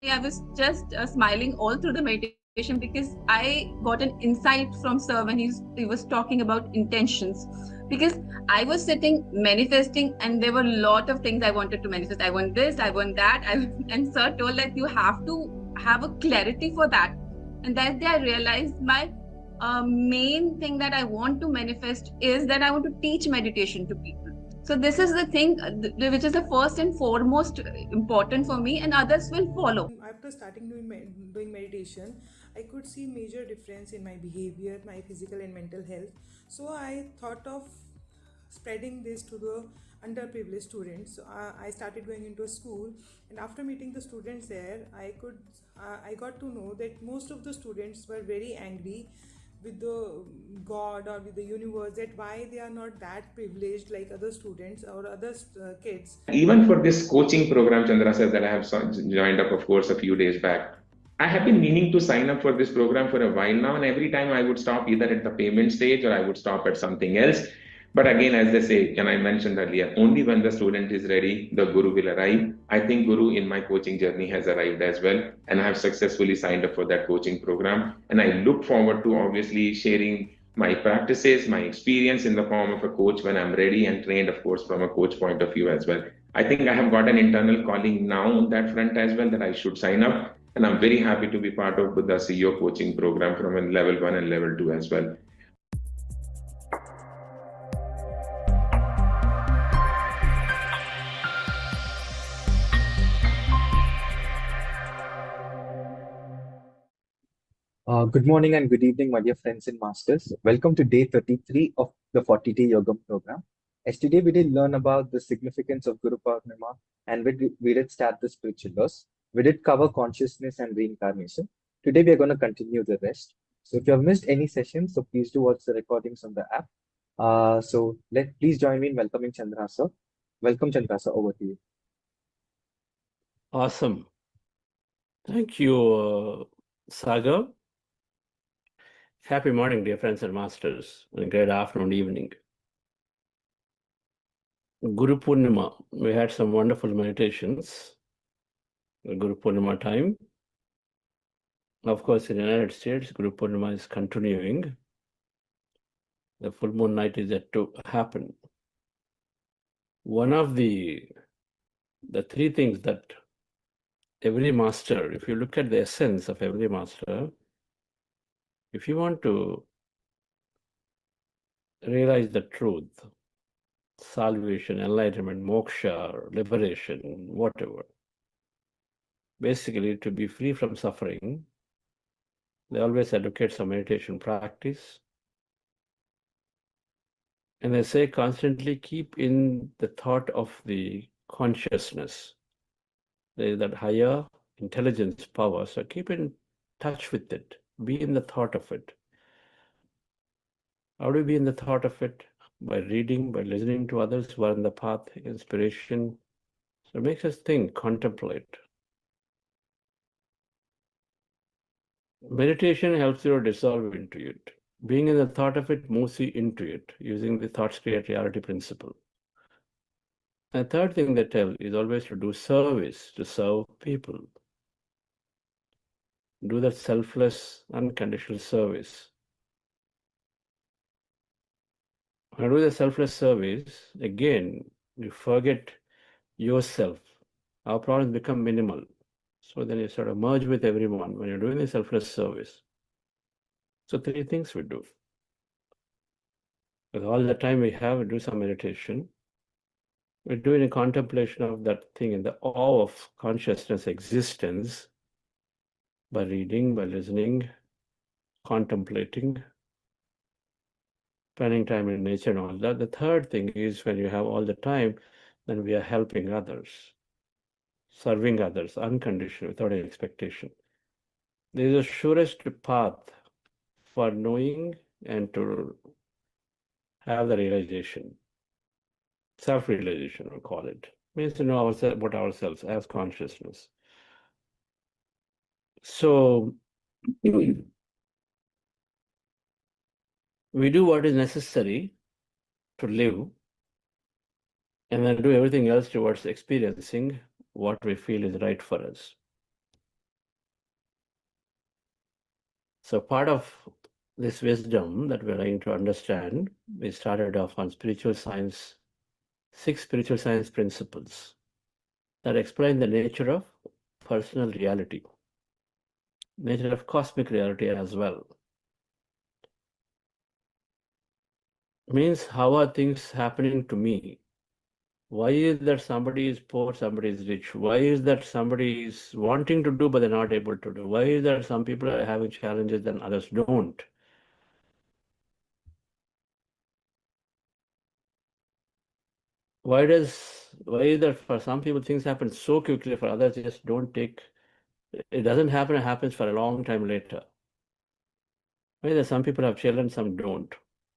I was just smiling all through the meditation because I got an insight from Sir when he was talking about intentions. Because I was sitting manifesting, and there were a lot of things I wanted to manifest. I want this, I want that. And Sir told that you have to have a clarity for that. And that day I realized my main thing that I want to manifest is that I want to teach meditation to people. So this is the thing which is the first and foremost important for me, and others will follow. After starting doing meditation, I could see major difference in my behavior, my physical and mental health. So I thought of spreading this to the underprivileged students. So I started going into a school, and after meeting the students there, I got to know that most of the students were very angry with the god or with the universe, that why they are not that privileged like other students or other kids. Even for this coaching program, Chandra said, that I have joined up, of course, a few days back. I have been meaning to sign up for this program for a while now, and every time I would stop either at the payment stage or I would stop at something else. But again, as they say, and I mentioned earlier, only when the student is ready, the guru will arrive. I think guru in my coaching journey has arrived as well, and I have successfully signed up for that coaching program. And I look forward to obviously sharing my practices, my experience in the form of a coach when I'm ready and trained, of course, from a coach point of view as well. I think I have got an internal calling now on that front as well, that I should sign up. And I'm very happy to be part of the CEO coaching program from a level 1 and level 2 as well. Good morning and good evening, my dear friends and masters. Welcome to day 33 of the 40-day Yogam program. As today we did learn about the significance of Guru Purnima, and we did start the spiritual laws. We did cover consciousness and reincarnation. Today we are going to continue the rest. So if you have missed any sessions, so please do watch the recordings on the app. Please join me in welcoming Chandra sir. Welcome Chandra sir, over to you. Awesome. Thank you, Sagar. Happy morning, dear friends and masters, and great afternoon, evening. Guru Purnima, we had some wonderful meditations. The Guru Purnima time. Of course, in the United States, Guru Purnima is continuing. The full moon night is yet to happen. One of the three things that every master, if you look at the essence of every master, if you want to realize the truth, salvation, enlightenment, moksha, liberation, whatever, basically to be free from suffering, they always advocate some meditation practice. And they say constantly keep in the thought of the consciousness. There is that higher intelligence power, so keep in touch with it. Be in the thought of it. How do we be in the thought of it? By reading, by listening to others who are in the path, inspiration. So it makes us think, contemplate. Meditation helps you to dissolve into it. Being in the thought of it moves you into it, using the thoughts create reality principle. And the third thing they tell is always to do service, to serve people. Do that selfless, unconditional service. When you do the selfless service, again, you forget yourself. Our problems become minimal. So then you sort of merge with everyone when you're doing the selfless service. So three things we do. With all the time we have, we do some meditation. We're doing a contemplation of that thing in the awe of consciousness existence by reading, by listening, contemplating, spending time in nature and all that. The third thing is when you have all the time, then we are helping others, serving others unconditionally, without any expectation. This is the surest path for knowing and to have the realization. Self-realization, we call it. Means to know about ourselves as consciousness. So we do what is necessary to live, and then do everything else towards experiencing what we feel is right for us. So part of this wisdom that we're trying to understand, we started off on spiritual science, 6 spiritual science principles that explain the nature of personal reality, nature of cosmic reality as well. Means how are things happening to me? Why is that somebody is poor, somebody is rich? Why is that somebody is wanting to do but they're not able to do? Why is that some people are having challenges and others don't? Why is that for some people things happen so quickly, for others just don't take, it doesn't happen, it happens for a long time later. Why that some people have children, some don't.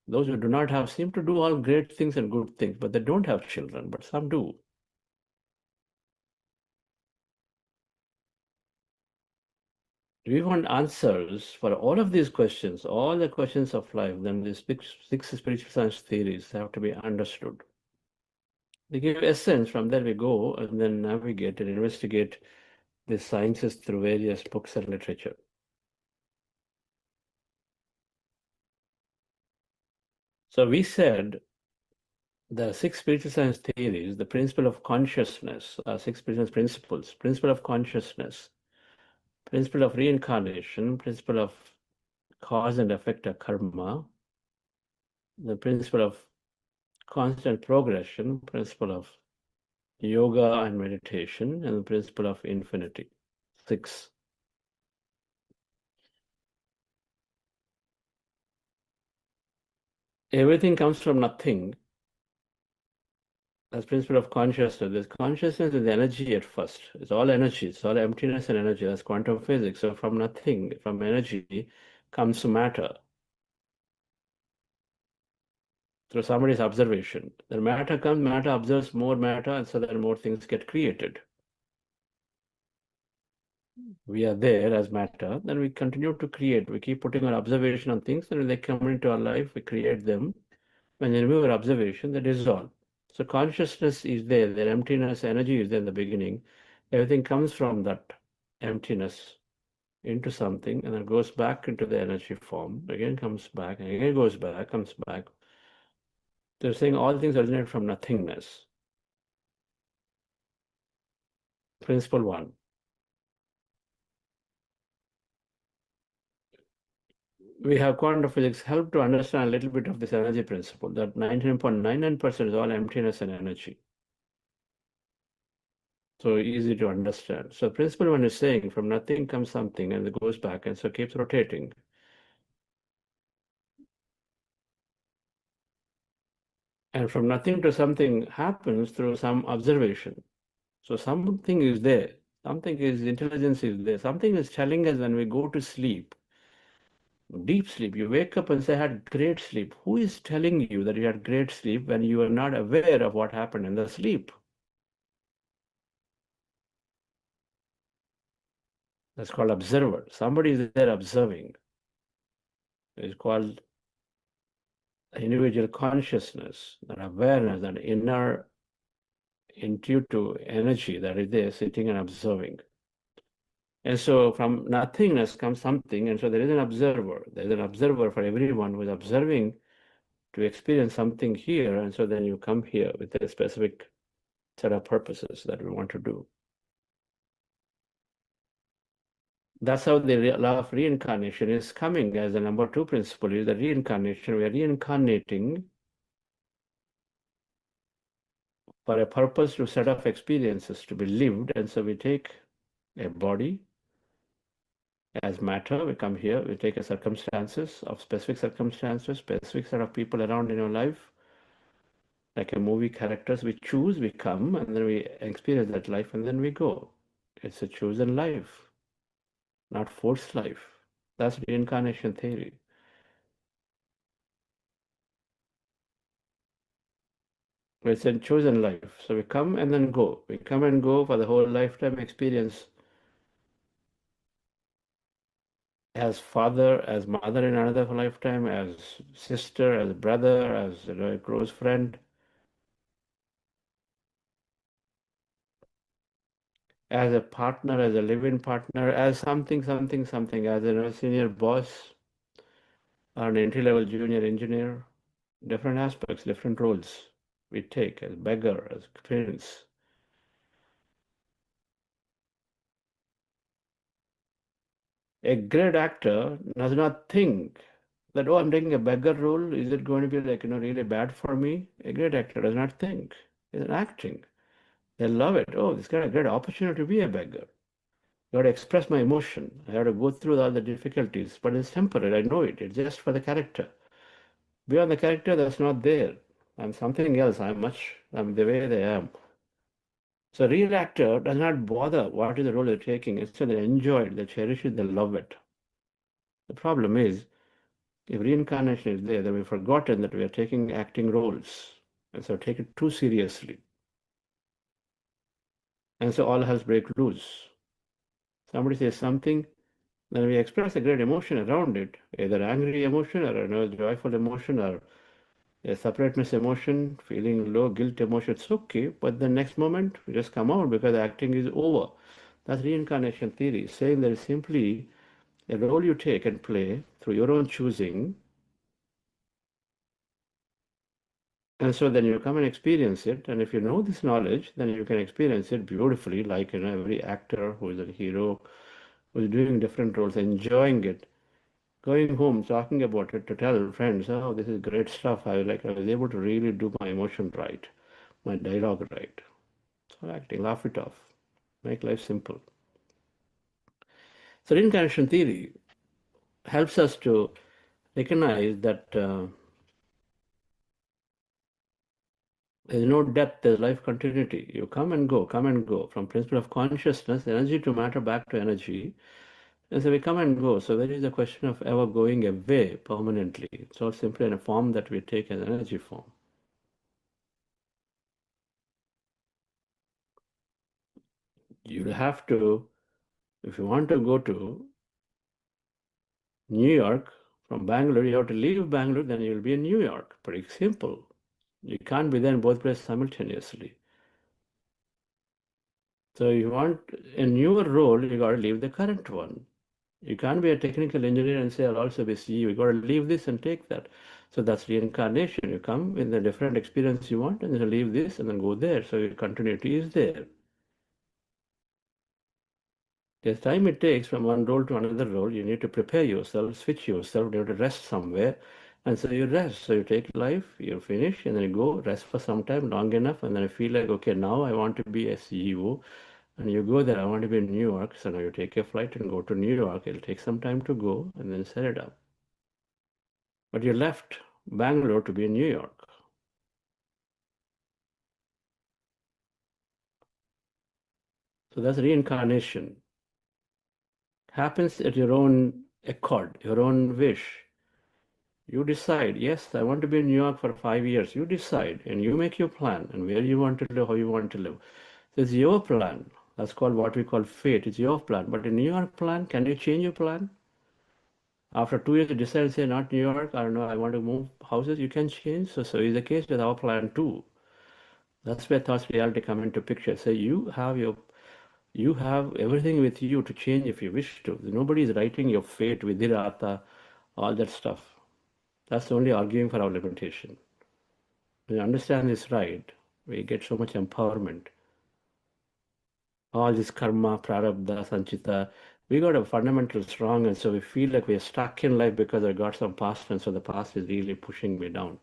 Those who do not have seem to do all great things and good things, but they don't have children, but some do. We want answers for all of these questions, all the questions of life. Then these 6 spiritual science theories have to be understood. They give essence, from there we go and then navigate and investigate the sciences through various books and literature. So we said the 6 spiritual science theories, the principle of consciousness, 6 spiritual principles, principle of consciousness, principle of reincarnation, principle of cause and effect of karma, the principle of constant progression, principle of yoga and meditation, and the principle of infinity. 6. Everything comes from nothing. That's principle of consciousness. This consciousness is energy at first. It's all energy. It's all emptiness and energy. That's quantum physics. So from nothing, from energy, comes matter through somebody's observation. Then matter comes, matter observes more matter, and so then more things get created. We are there as matter, then we continue to create. We keep putting our observation on things, and when they come into our life, we create them. When they remove our observation, they dissolve. So consciousness is there, their emptiness, energy is there in the beginning. Everything comes from that emptiness into something, and then goes back into the energy form, again comes back, and again goes back, comes back. They're saying all things originate from nothingness. Principle 1. We have quantum physics help to understand a little bit of this energy principle, that 99.99% is all emptiness and energy. So easy to understand. So principle 1 is saying from nothing comes something and it goes back, and so keeps rotating. And from nothing to something happens through some observation. So something is there, something is, intelligence is there, something is telling us when we go to sleep, deep sleep, you wake up and say, I had great sleep. Who is telling you that you had great sleep when you are not aware of what happened in the sleep? That's called observer. Somebody is there observing. It's called individual consciousness, that awareness, that inner intuitive energy that is there sitting and observing. And so from nothingness comes something, and so there is an observer. There's an observer for everyone who is observing to experience something here, and so then you come here with a specific set of purposes that we want to do. That's how the law of reincarnation is coming as the number 2 principle, is the reincarnation. We are reincarnating for a purpose, to set of experiences to be lived, and so we take a body as matter. We come here, we take a circumstances of specific circumstances, specific set of people around in your life, like a movie characters. We choose, we come, and then we experience that life, and then we go. It's a chosen life, not forced life. That's reincarnation theory. It's a chosen life. So we come and then go. We come and go for the whole lifetime experience, as father, as mother in another lifetime, as sister, as brother, as a close friend. as a partner, as a live-in partner, as something, as a senior boss or an entry-level junior engineer, different aspects, different roles we take as beggar, as prince. A great actor does not think that, oh, I'm taking a beggar role. Is it going to be like, really bad for me? A great actor does not think. It's acting. They love it. Oh, this got a great opportunity to be a beggar. I got to express my emotion. I have to go through all the difficulties, but it's temporary. I know it. It's just for the character. Beyond the character, that's not there. I'm something else. I'm the way they am. So a real actor does not bother what is the role they're taking. Instead, they enjoy it, they cherish it, they love it. The problem is, if reincarnation is there, then we've forgotten that we are taking acting roles. And so take it too seriously. And so all hells break loose. Somebody says something, then we express a great emotion around it, either angry emotion or a joyful emotion or a separateness emotion, feeling low, guilt emotion. It's okay, but the next moment we just come out because the acting is over. That's reincarnation theory, saying there is simply a role you take and play through your own choosing. And so then you come and experience it. And if you know this knowledge, then you can experience it beautifully, like every actor who is a hero, who is doing different roles, enjoying it, going home, talking about it to tell friends, oh, this is great stuff. I was able to really do my emotion right, my dialogue right. So acting, laugh it off, make life simple. So reincarnation theory helps us to recognize that there's no depth, there's life continuity. You come and go from principle of consciousness, energy to matter, back to energy. And so we come and go. So there is a question of ever going away permanently. It's all simply in a form that we take as energy form. You have to, if you want to go to New York from Bangalore, you have to leave Bangalore, then you'll be in New York. Pretty simple. You can't be there in both places simultaneously. So you want a newer role, you got to leave the current one. You can't be a technical engineer and say, I'll also be CEO. You got to leave this and take that. So that's reincarnation. You come with the different experience you want and then leave this and then go there. So your continuity is there. The time it takes from one role to another role, you need to prepare yourself, switch yourself, you have to rest somewhere. And so you rest. So you take life, you finish, and then you go rest for some time, long enough, and then you feel like, okay, now I want to be a CEO. And you go there, I want to be in New York. So now you take a flight and go to New York. It'll take some time to go and then set it up. But you left Bangalore to be in New York. So that's reincarnation. Happens at your own accord, your own wish. You decide, yes, I want to be in New York for 5 years. You decide and you make your plan and where you want to live, how you want to live. So it's your plan. That's called what we call fate. It's your plan. But in New York plan, can you change your plan? After 2 years, you decide, say, not New York, I don't know, I want to move houses, you can change. So is the case with our plan too. That's where thoughts reality come into picture. So you have everything with you to change if you wish to. Nobody is writing your fate, vidhirata, all that stuff. That's only arguing for our limitation. When you understand this right, we get so much empowerment. All this karma, prarabdha, sanchita, we got a fundamental strong, and so we feel like we're stuck in life because I got some past, and so the past is really pushing me down.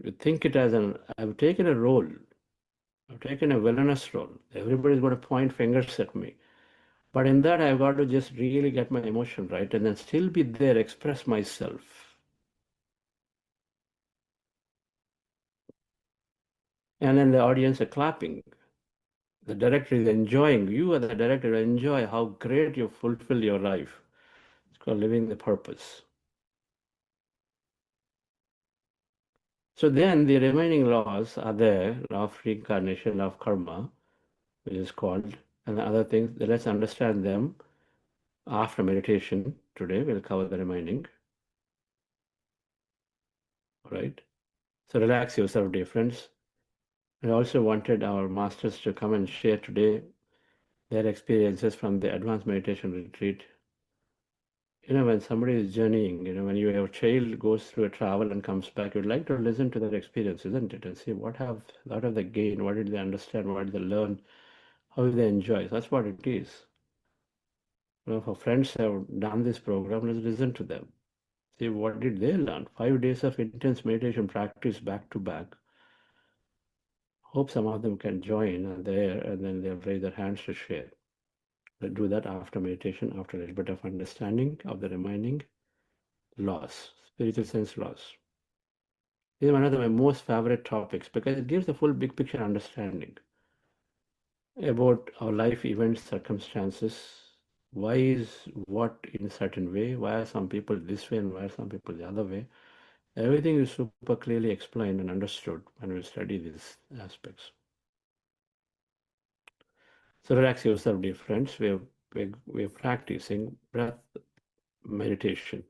You think it as I've taken a role, I've taken a villainous role. Everybody's going to point fingers at me. But in that, I've got to just really get my emotion right and then still be there, express myself. And then the audience are clapping. The director is enjoying. You are the director, enjoy how great you fulfill your life. It's called living the purpose. So then the remaining laws are there, law of reincarnation, law of karma, which is called, and the other things. Let's understand them after meditation. Today we'll cover the remaining. All right. So relax yourself, dear friends. I also wanted our masters to come and share today their experiences from the advanced meditation retreat. When somebody is journeying, when your child goes through a travel and comes back, you'd like to listen to their experience, isn't it? And see what have they gained, what did they understand, what did they learn, how did they enjoy. That's what it is. If our friends have done this program, let's listen to them. See what did they learn. 5 days of intense meditation practice back to back. Hope some of them can join there, and then they'll raise their hands to share. They'll do that after meditation, after a little bit of understanding of the remaining laws, spiritual sense laws. This is one of my most favorite topics because it gives a full big picture understanding about our life events, circumstances. Why is what in a certain way? Why are some people this way and why are some people the other way? Everything is super clearly explained and understood when we study these aspects. So relax yourself, dear friends. We're practicing breath meditation.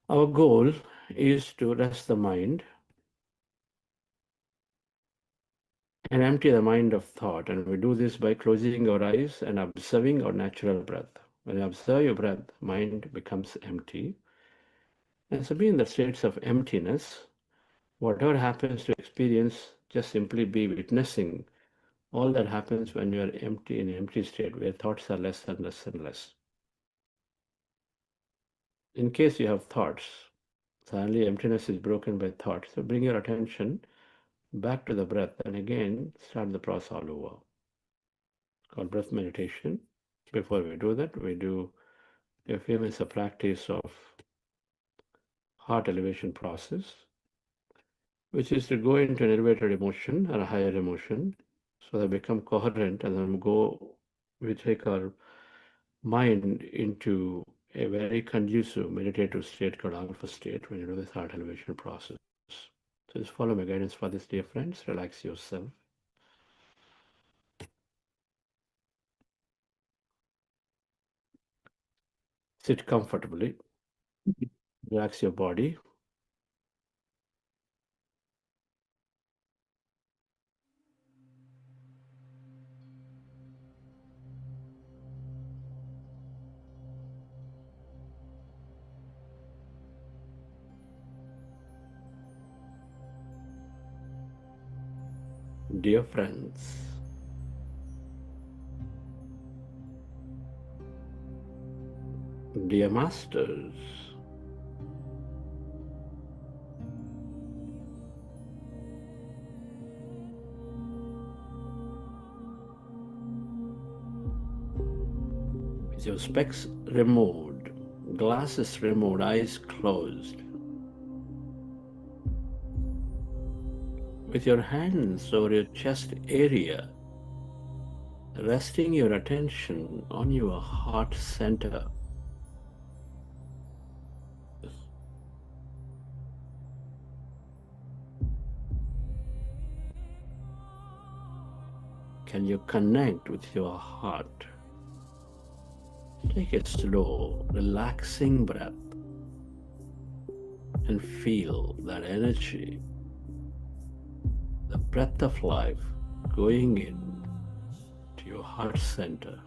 Our goal is to rest the mind and empty the mind of thought. And we do this by closing our eyes and observing our natural breath. When you observe your breath, mind becomes empty. And so be in the states of emptiness. Whatever happens to experience, just simply be witnessing all that happens when you are empty in an empty state, where thoughts are less and less and less. In case you have thoughts, suddenly emptiness is broken by thoughts. So bring your attention back to the breath and again start the process all over. It's called breath meditation. Before we do that, we do a few minutes of practice of heart elevation process, which is to go into an elevated emotion or a higher emotion so they become coherent, and then we take our mind into a very conducive meditative state called alpha state when you do this heart elevation process. So just follow my guidance for this, dear friends. Relax yourself. Sit comfortably. Relax your body. Dear friends, dear masters, with your specs removed, glasses removed, eyes closed, with your hands over your chest area, resting your attention on your heart center. Can you connect with your heart? Take a slow, relaxing breath and feel that energy, the breath of life going in to your heart center.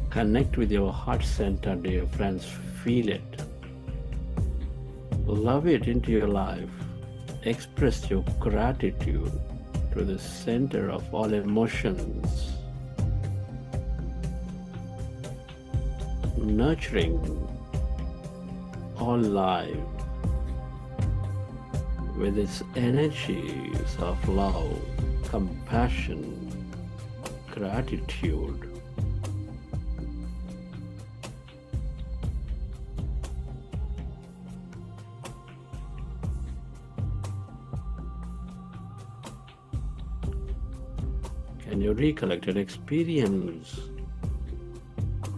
Connect with your heart center, dear friends. Feel it. Love it into your life. Express your gratitude to the center of all emotions. Nurturing all life with its energies of love, compassion, gratitude. Can you recollect an experience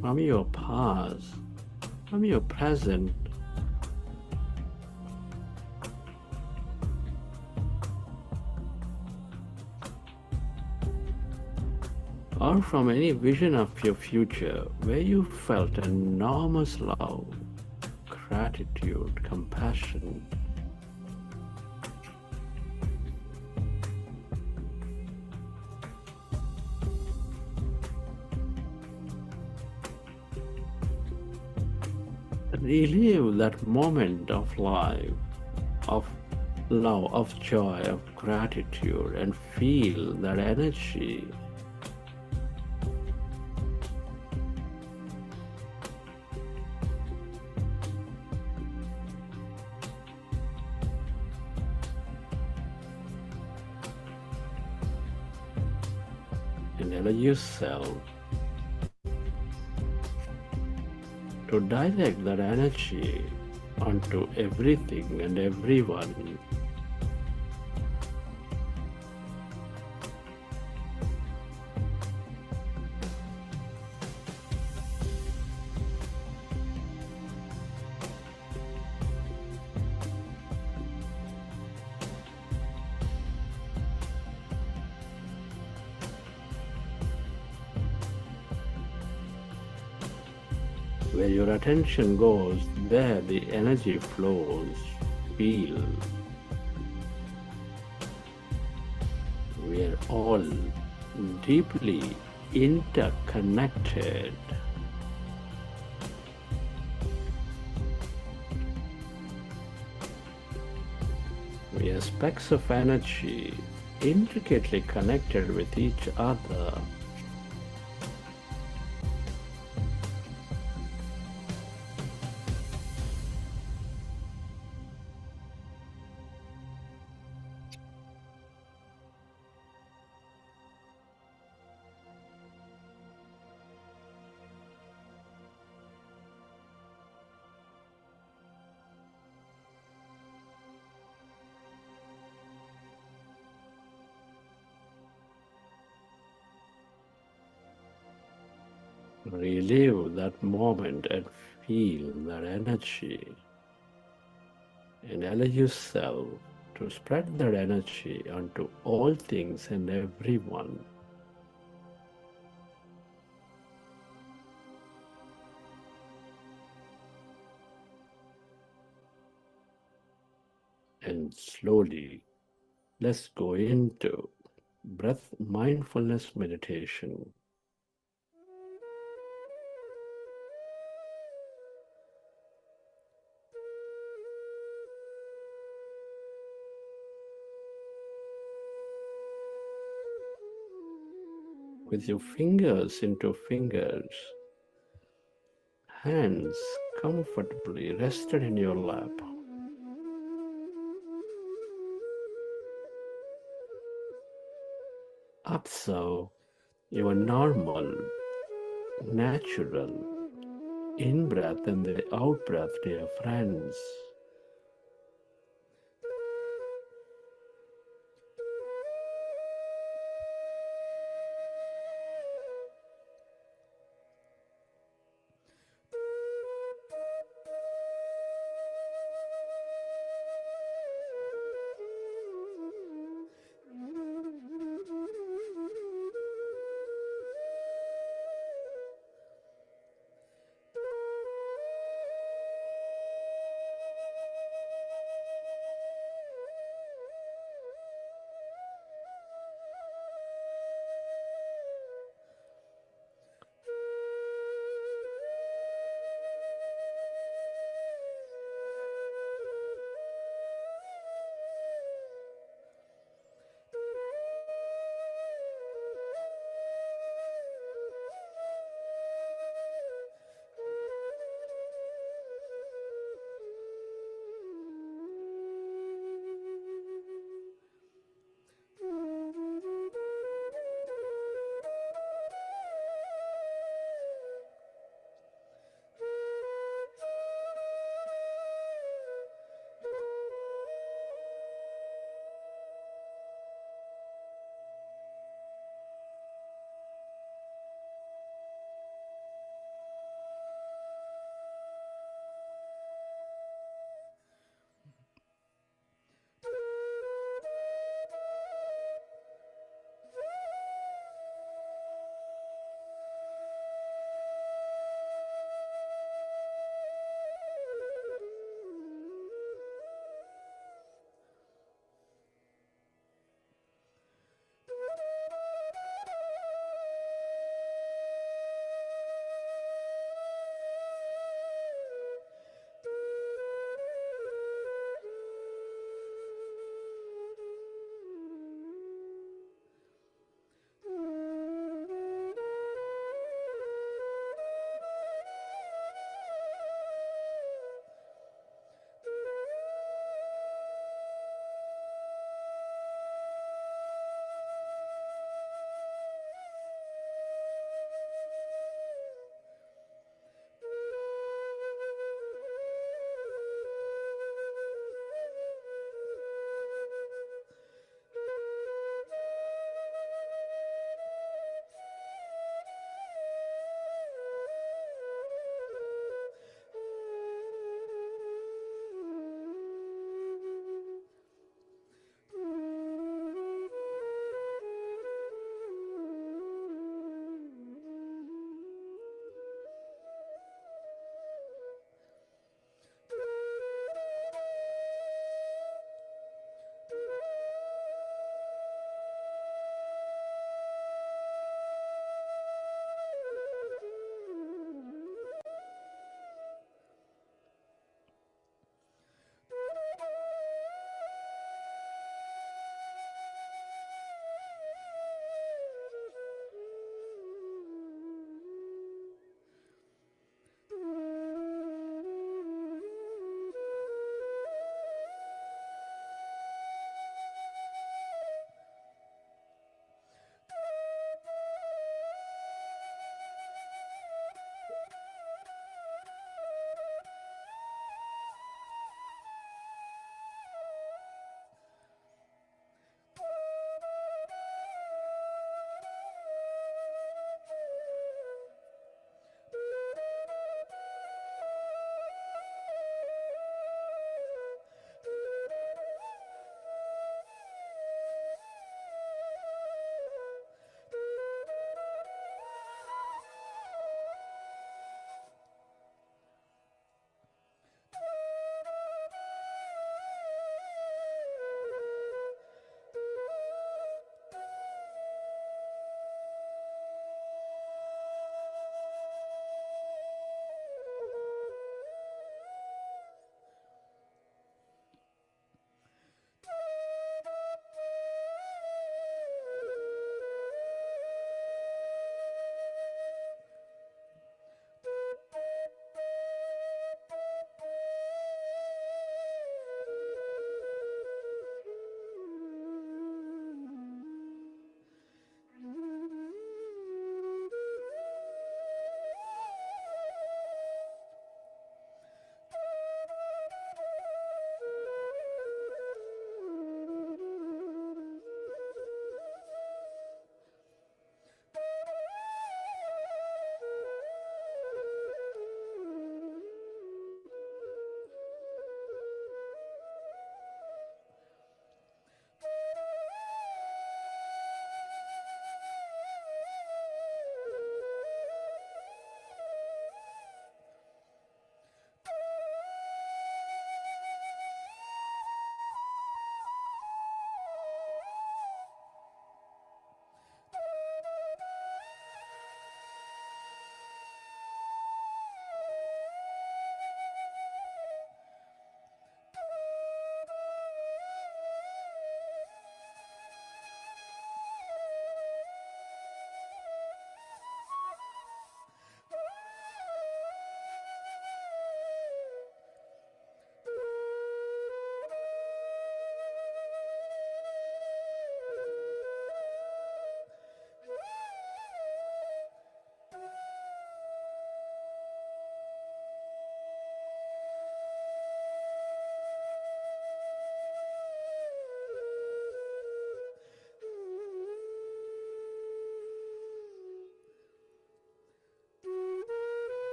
from your past, from your present, or from any vision of your future where you felt enormous love, gratitude, compassion? Relive that moment of life, of love, of joy, of gratitude, and feel that energy. And allow yourself to direct that energy onto everything and everyone. Where your attention goes, there the energy flows. Feel. We are all deeply interconnected. We are specks of energy, intricately connected with each other. Relive that moment and feel that energy, and allow yourself to spread that energy onto all things and everyone. And slowly, let's go into breath mindfulness meditation. With your fingers into fingers, hands comfortably rested in your lap. Observe your normal, natural in-breath and the out-breath, dear friends.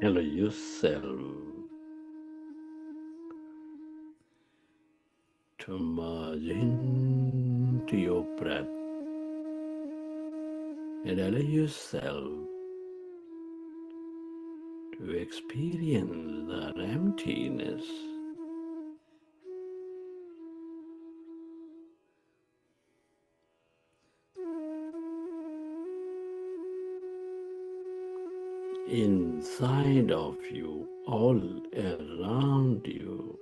Allow yourself to merge into your breath and allow yourself to experience that emptiness. Inside of you, all around you.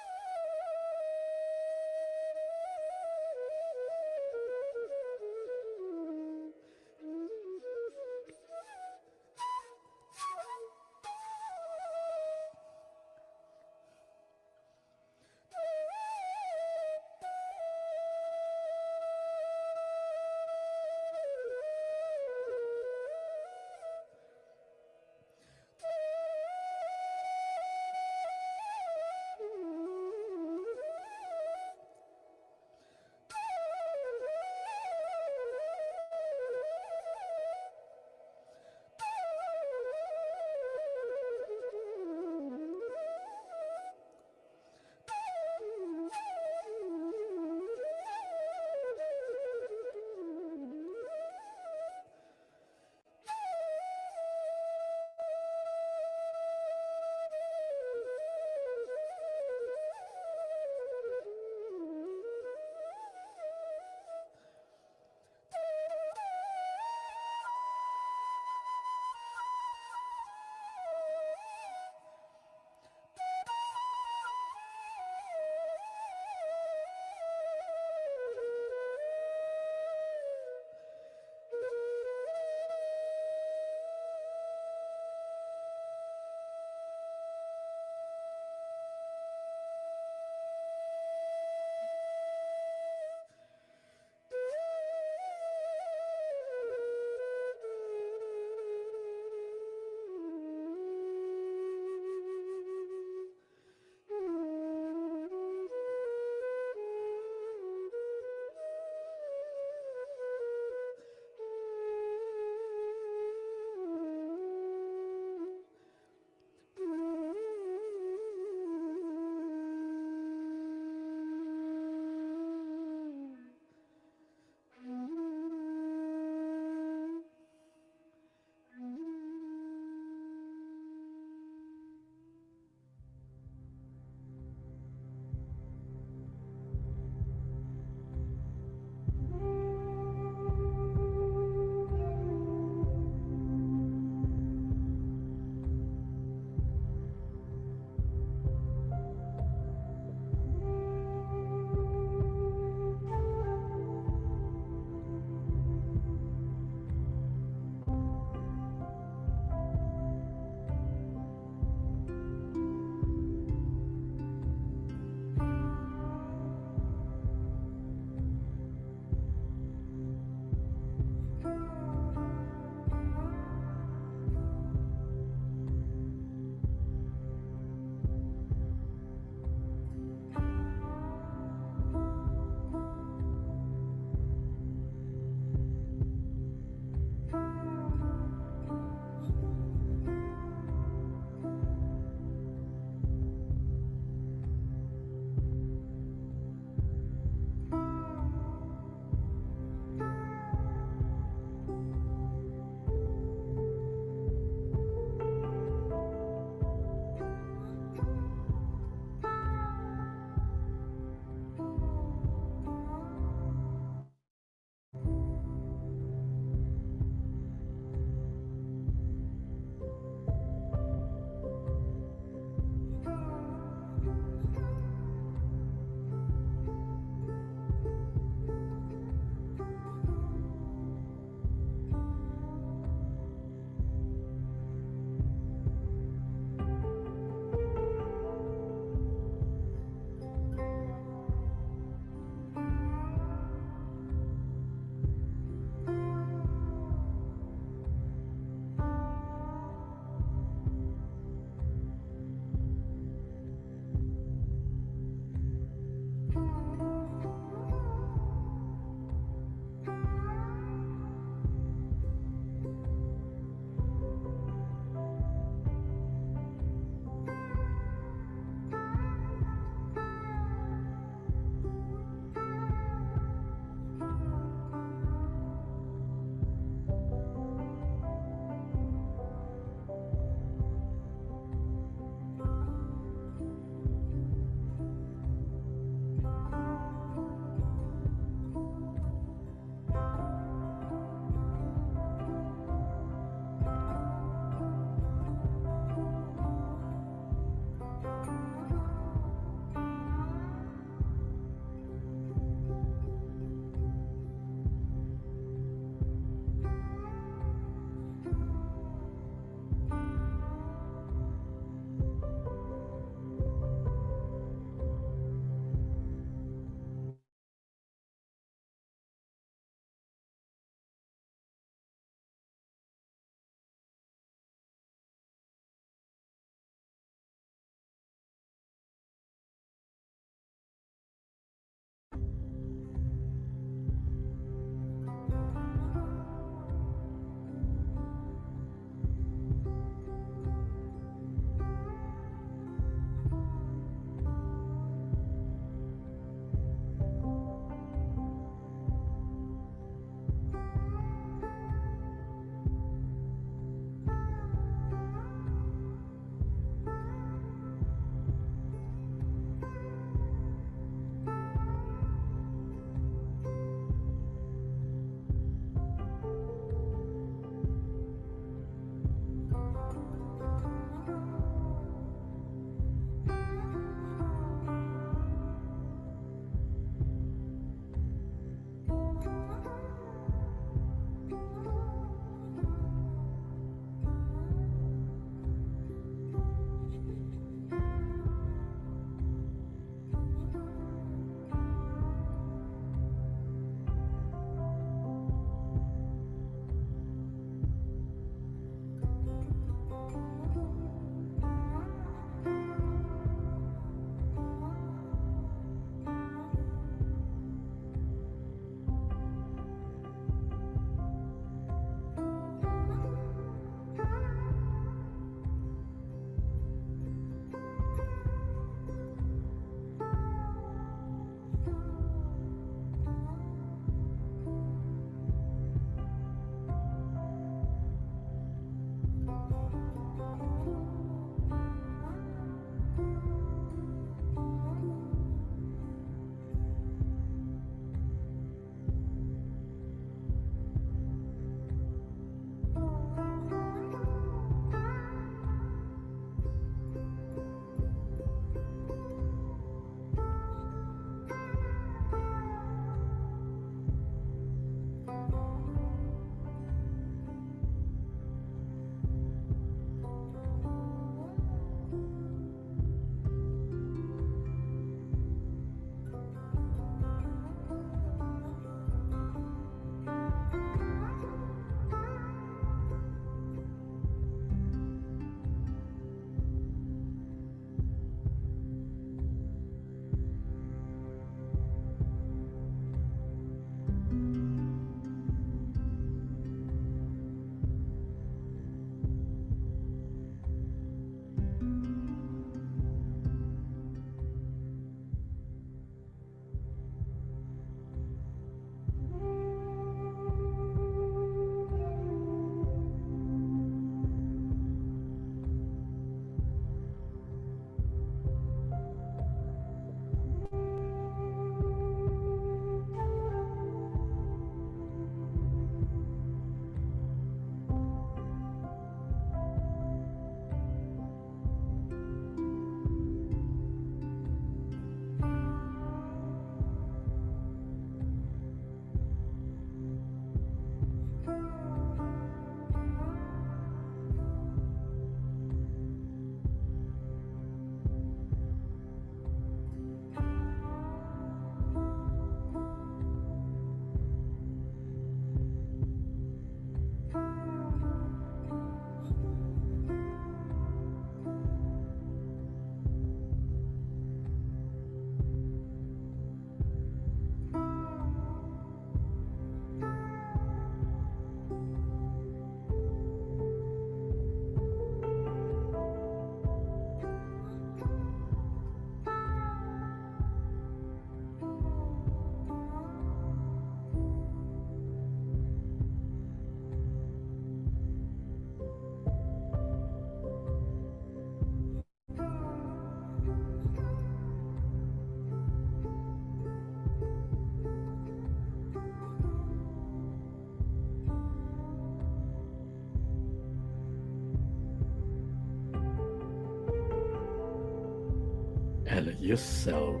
allow yourself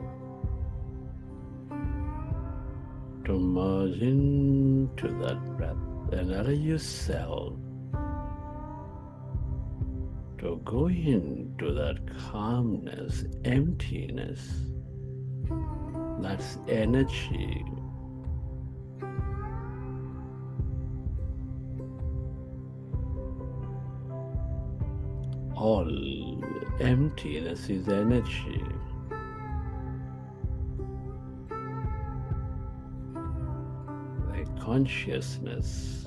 to merge into that breath and allow yourself to go into that calmness, emptiness, that's energy. All emptiness is energy. Like consciousness.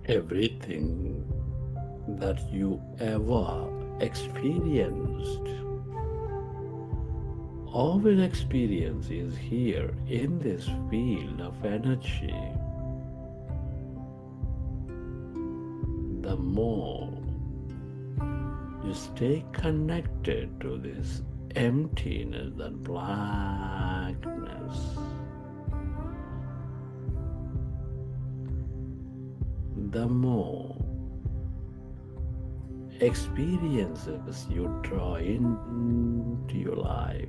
Everything that you ever experienced or will experience is here in this field of energy. The more you stay connected to this emptiness, that blackness, the more experiences you draw into your life.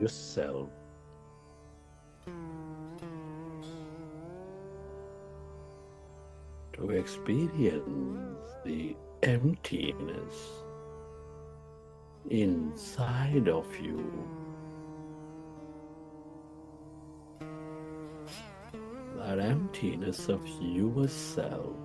Yourself. To experience the emptiness inside of you. That emptiness of yourself.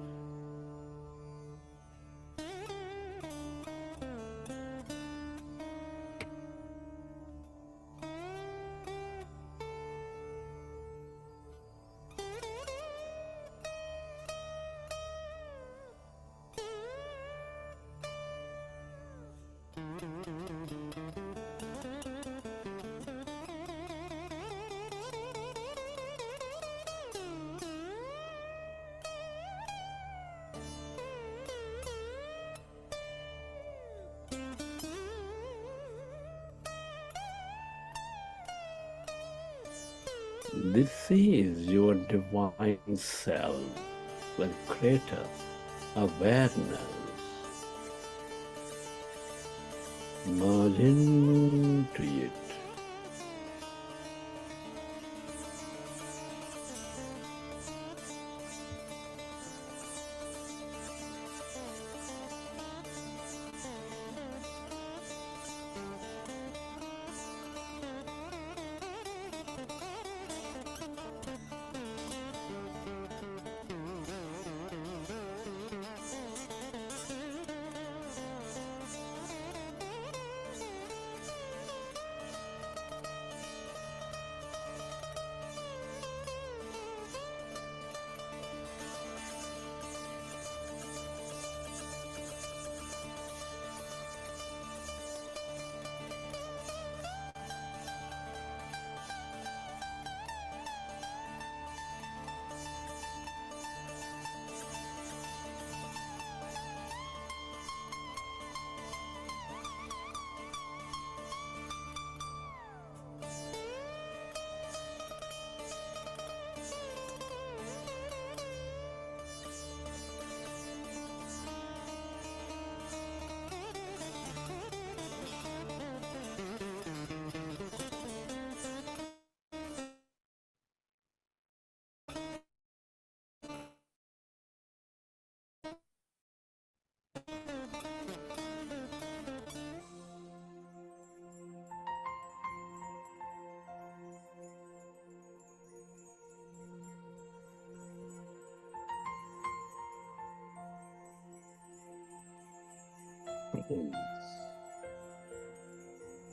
This is your divine self, the greater awareness. Merge into it.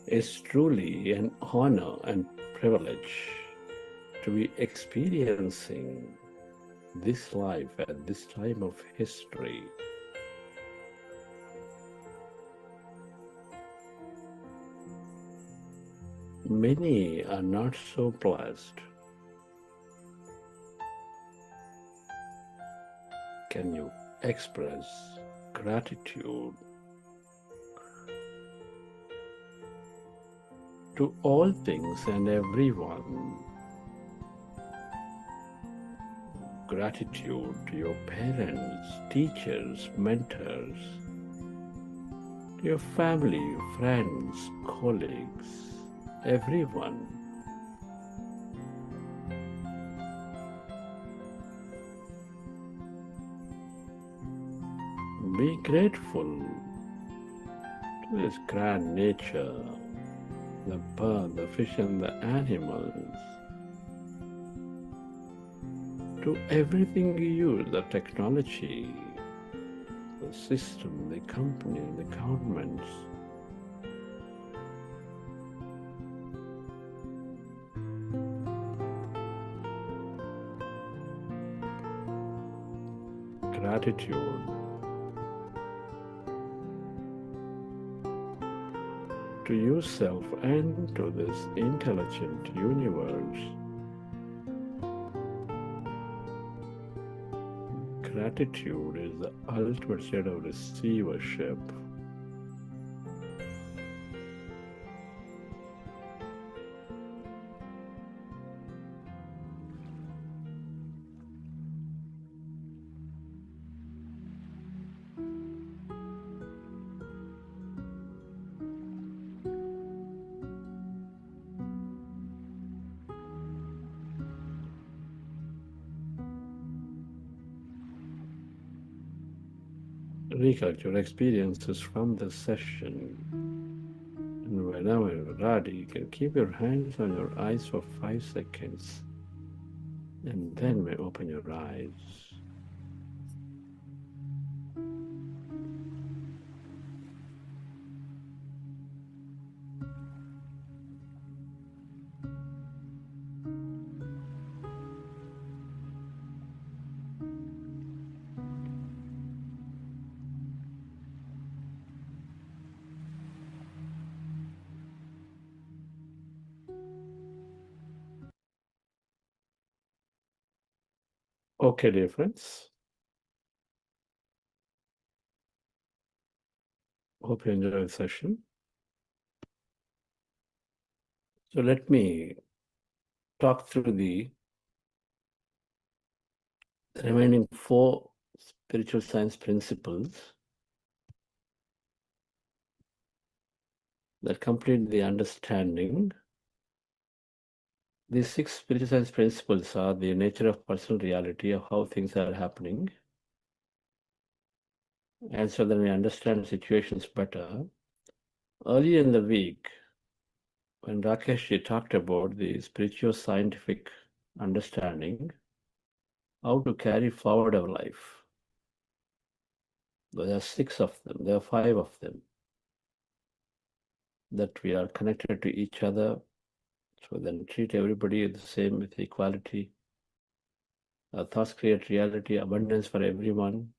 It's truly an honor and privilege to be experiencing this life at this time of history. Many are not so blessed. Can you express gratitude to all things and everyone? Gratitude to your parents, teachers, mentors, to your family, friends, colleagues, everyone. Be grateful to this grand nature, the bird, the fish, and the animals, to everything you use, the technology, the system, the company, the governments. Gratitude to yourself and to this intelligent universe. Gratitude is the ultimate state of receivership. Recollect your experiences from the session. And whenever you're ready, you can keep your hands on your eyes for 5 seconds. And then may open your eyes. Okay, dear friends. Hope you enjoyed the session. So let me talk through the remaining 4 spiritual science principles that complete the understanding. These 6 spiritual science principles are the nature of personal reality, of how things are happening. And so that we understand situations better. Earlier in the week, when Rakesh talked about the spiritual scientific understanding, how to carry forward our life. There are 6 of them, there are 5 of them. That we are connected to each other, so then treat everybody the same with equality. Our thoughts create reality, abundance for everyone.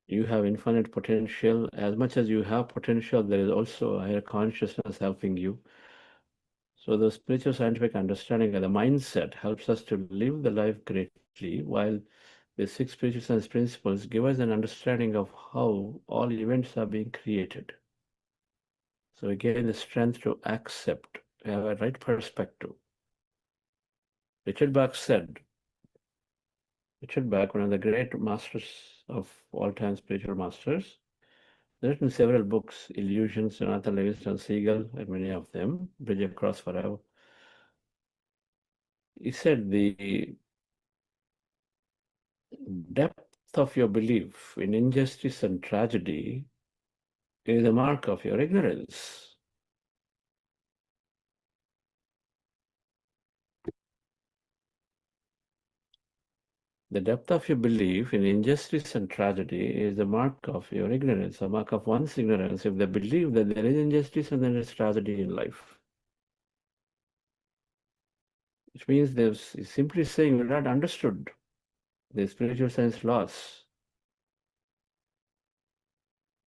You have infinite potential. As much as you have potential, there is also a higher consciousness helping you. So the spiritual scientific understanding and the mindset helps us to live the life greatly, while the 6 spiritual science principles give us an understanding of how all events are being created. So we gain the strength to accept, to have a right perspective. Richard Bach, one of the great masters of all time, spiritual masters, written several books, Illusions, Jonathan Livingston Seagull, and many of them, Bridge Across Forever. He said the depth of your belief in injustice and tragedy is a mark of your ignorance. The depth of your belief in injustice and tragedy is the mark of your ignorance, a mark of one's ignorance if they believe that there is injustice and there is tragedy in life. Which means they're simply saying you're not understood the spiritual science laws.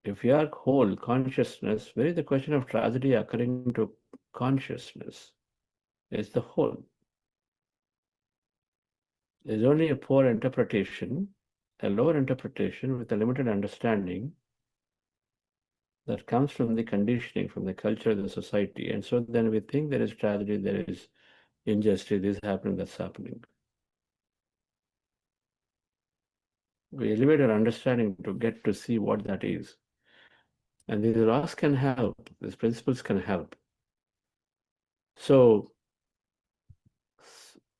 If you are whole consciousness, where is the question of tragedy occurring to consciousness? It's the whole. There's only a poor interpretation, a lower interpretation with a limited understanding that comes from the conditioning, from the culture of the society. And so then we think there is tragedy, there is injustice, this is happening, that's happening. We elevate our understanding to get to see what that is. And these laws can help, these principles can help. So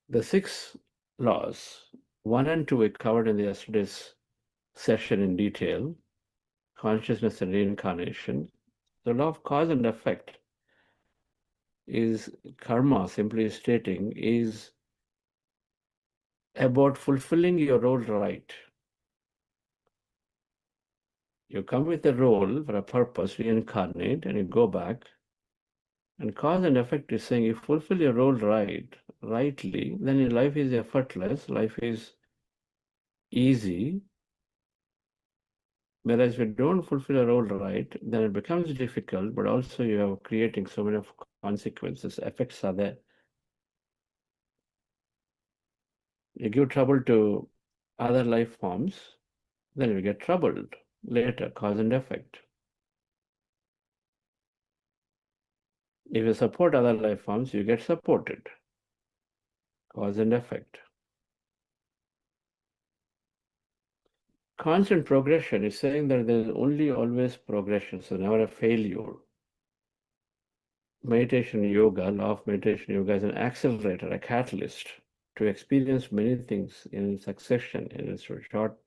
the 6 laws, 1 and 2 we covered in yesterday's session in detail, consciousness and reincarnation. The law of cause and effect is karma, simply stating, is about fulfilling your role right. You come with a role for a purpose, reincarnate, and you go back. And cause and effect is saying you fulfill your role rightly, then your life is effortless, life is easy. Whereas if you don't fulfill a role right, then it becomes difficult, but also you are creating so many consequences. Effects are there. You give trouble to other life forms, then you get troubled later, cause and effect. If you support other life forms, you get supported, cause and effect. Constant progression is saying that there is only always progression, so never a failure. Meditation yoga, law of meditation yoga is an accelerator, a catalyst to experience many things in succession, in a short,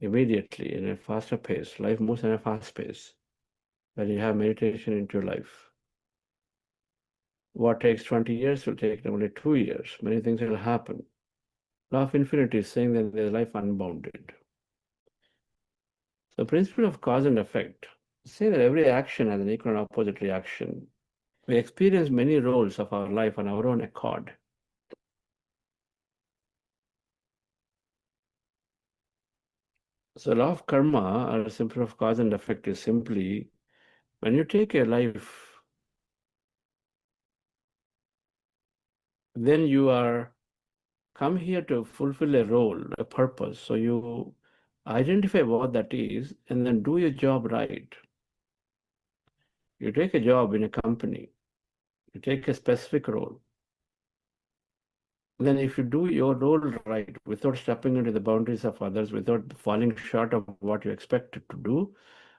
immediately, in a faster pace. Life moves in a fast pace when you have meditation into your life. What takes 20 years will take only 2 years. Many things will happen. Law of infinity is saying that there is life unbounded. The principle of cause and effect say that every action has an equal and opposite reaction. We experience many roles of our life on our own accord. So law of karma, or simple of cause and effect, is simply when you take a life, then you are come here to fulfill a role, a purpose. So you identify what that is and then do your job right. You take a job in a company, you take a specific role. Then if you do your role right without stepping into the boundaries of others, without falling short of what you expected to do,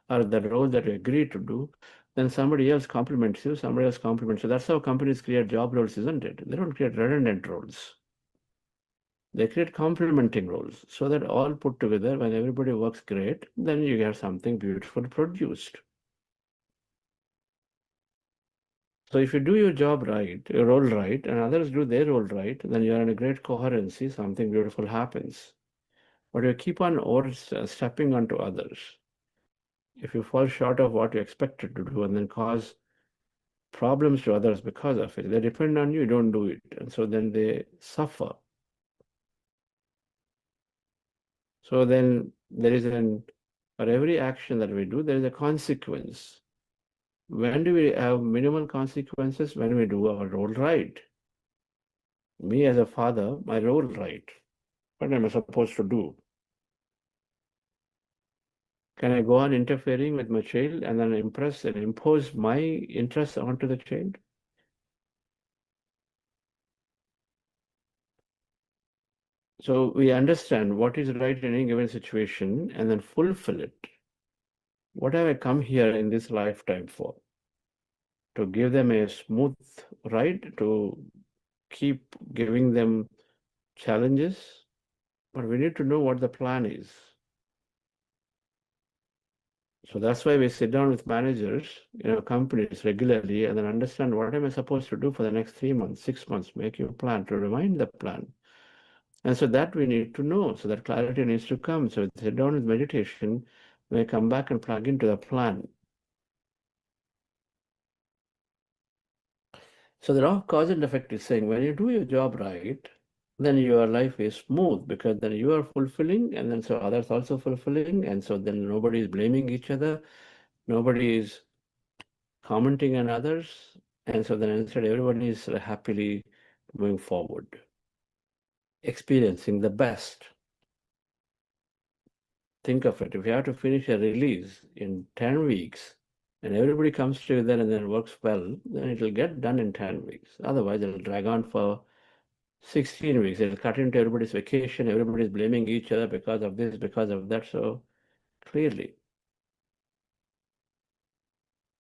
or the role that you agreed to do, then somebody else compliments you, somebody else compliments you. That's how companies create job roles, isn't it? They don't create redundant roles. They create complementing roles so that all put together, when everybody works great, then you get something beautiful produced. So if you do your job right, your role right, and others do their role right, then you are in a great coherency, something beautiful happens. But you keep on stepping onto others. If you fall short of what you expected to do and then cause problems to others because of it, they depend on you, you don't do it. And so then they suffer. So then there is for every action that we do, there is a consequence. When do we have minimal consequences? When we do our role right. Me as a father, my role right. What am I supposed to do? Can I go on interfering with my child and then impress and impose my interests onto the child? So we understand what is right in any given situation and then fulfill it. What have I come here in this lifetime for? To give them a smooth ride, to keep giving them challenges, but we need to know what the plan is. So that's why we sit down with managers, companies regularly and then understand what am I supposed to do for the next 3 months, 6 months, make your plan, to remind the plan. And so that we need to know. So that clarity needs to come. So sit down with meditation, we come back and plug into the plan. So the law of cause and effect is saying when you do your job right, then your life is smooth because then you are fulfilling and then so others also fulfilling. And so then nobody is blaming each other. Nobody is commenting on others. And so then instead everybody is happily moving forward, experiencing the best. Think of it. If you have to finish a release in 10 weeks and everybody comes together and then works well, then it will get done in 10 weeks. Otherwise, it will drag on for 16 weeks. It will cut into everybody's vacation. Everybody's blaming each other because of this, because of that. So clearly.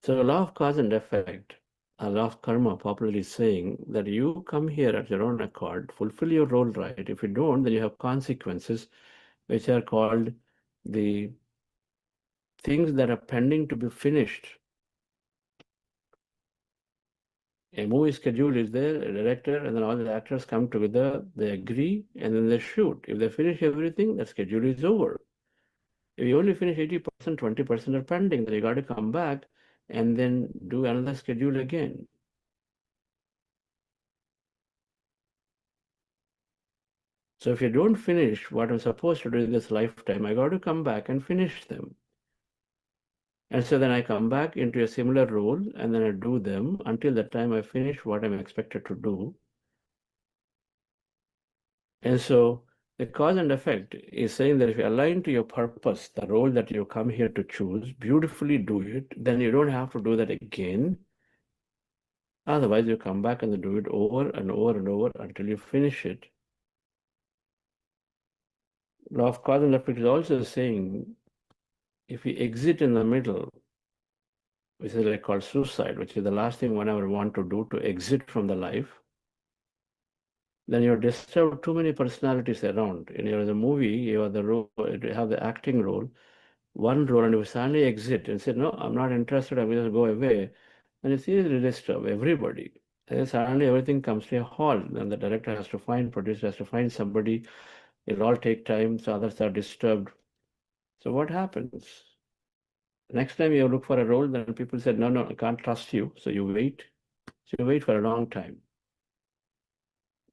So the law of cause and effect, a law of karma popularly saying that you come here at your own accord, fulfill your role right. If you don't, then you have consequences, which are called the things that are pending to be finished. A movie schedule is there, a director, and then all the actors come together, they agree, and then they shoot. If they finish everything, the schedule is over. If you only finish 80%, 20% are pending, then you got to come back and then do another schedule again. So if you don't finish what I'm supposed to do in this lifetime, I got to come back and finish them. And so then I come back into a similar role and then I do them until the time I finish what I'm expected to do. And so the cause and effect is saying that if you align to your purpose, the role that you come here to choose, beautifully do it, then you don't have to do that again. Otherwise, you come back and do it over and over and over until you finish it. Law of cause and effect is also saying if we exit in the middle, which is like called suicide, which is the last thing one ever want to do, to exit from the life, then you disturb too many personalities around. In the movie, you have the role, you have the acting role, one role, and you suddenly exit and say, no, I'm not interested, I will just go away, then it's easy to disturb everybody. And then suddenly everything comes to a halt. Then the director has to find, producer has to find somebody. It'll all take time, so others are disturbed. So what happens? Next time you look for a role, then people said, no, I can't trust you. So you wait. So you wait for a long time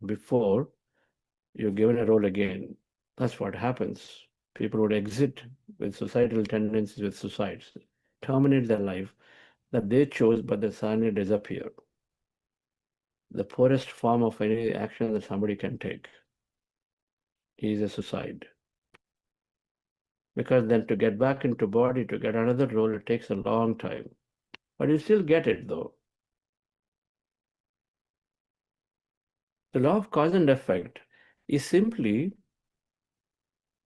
before you're given a role again. That's what happens. People would exit with societal tendencies, with suicides, terminate their life that they chose, but they suddenly disappear. The poorest form of any action that somebody can take is a suicide. Because then to get back into body, to get another role, it takes a long time. But you still get it though. The law of cause and effect is simply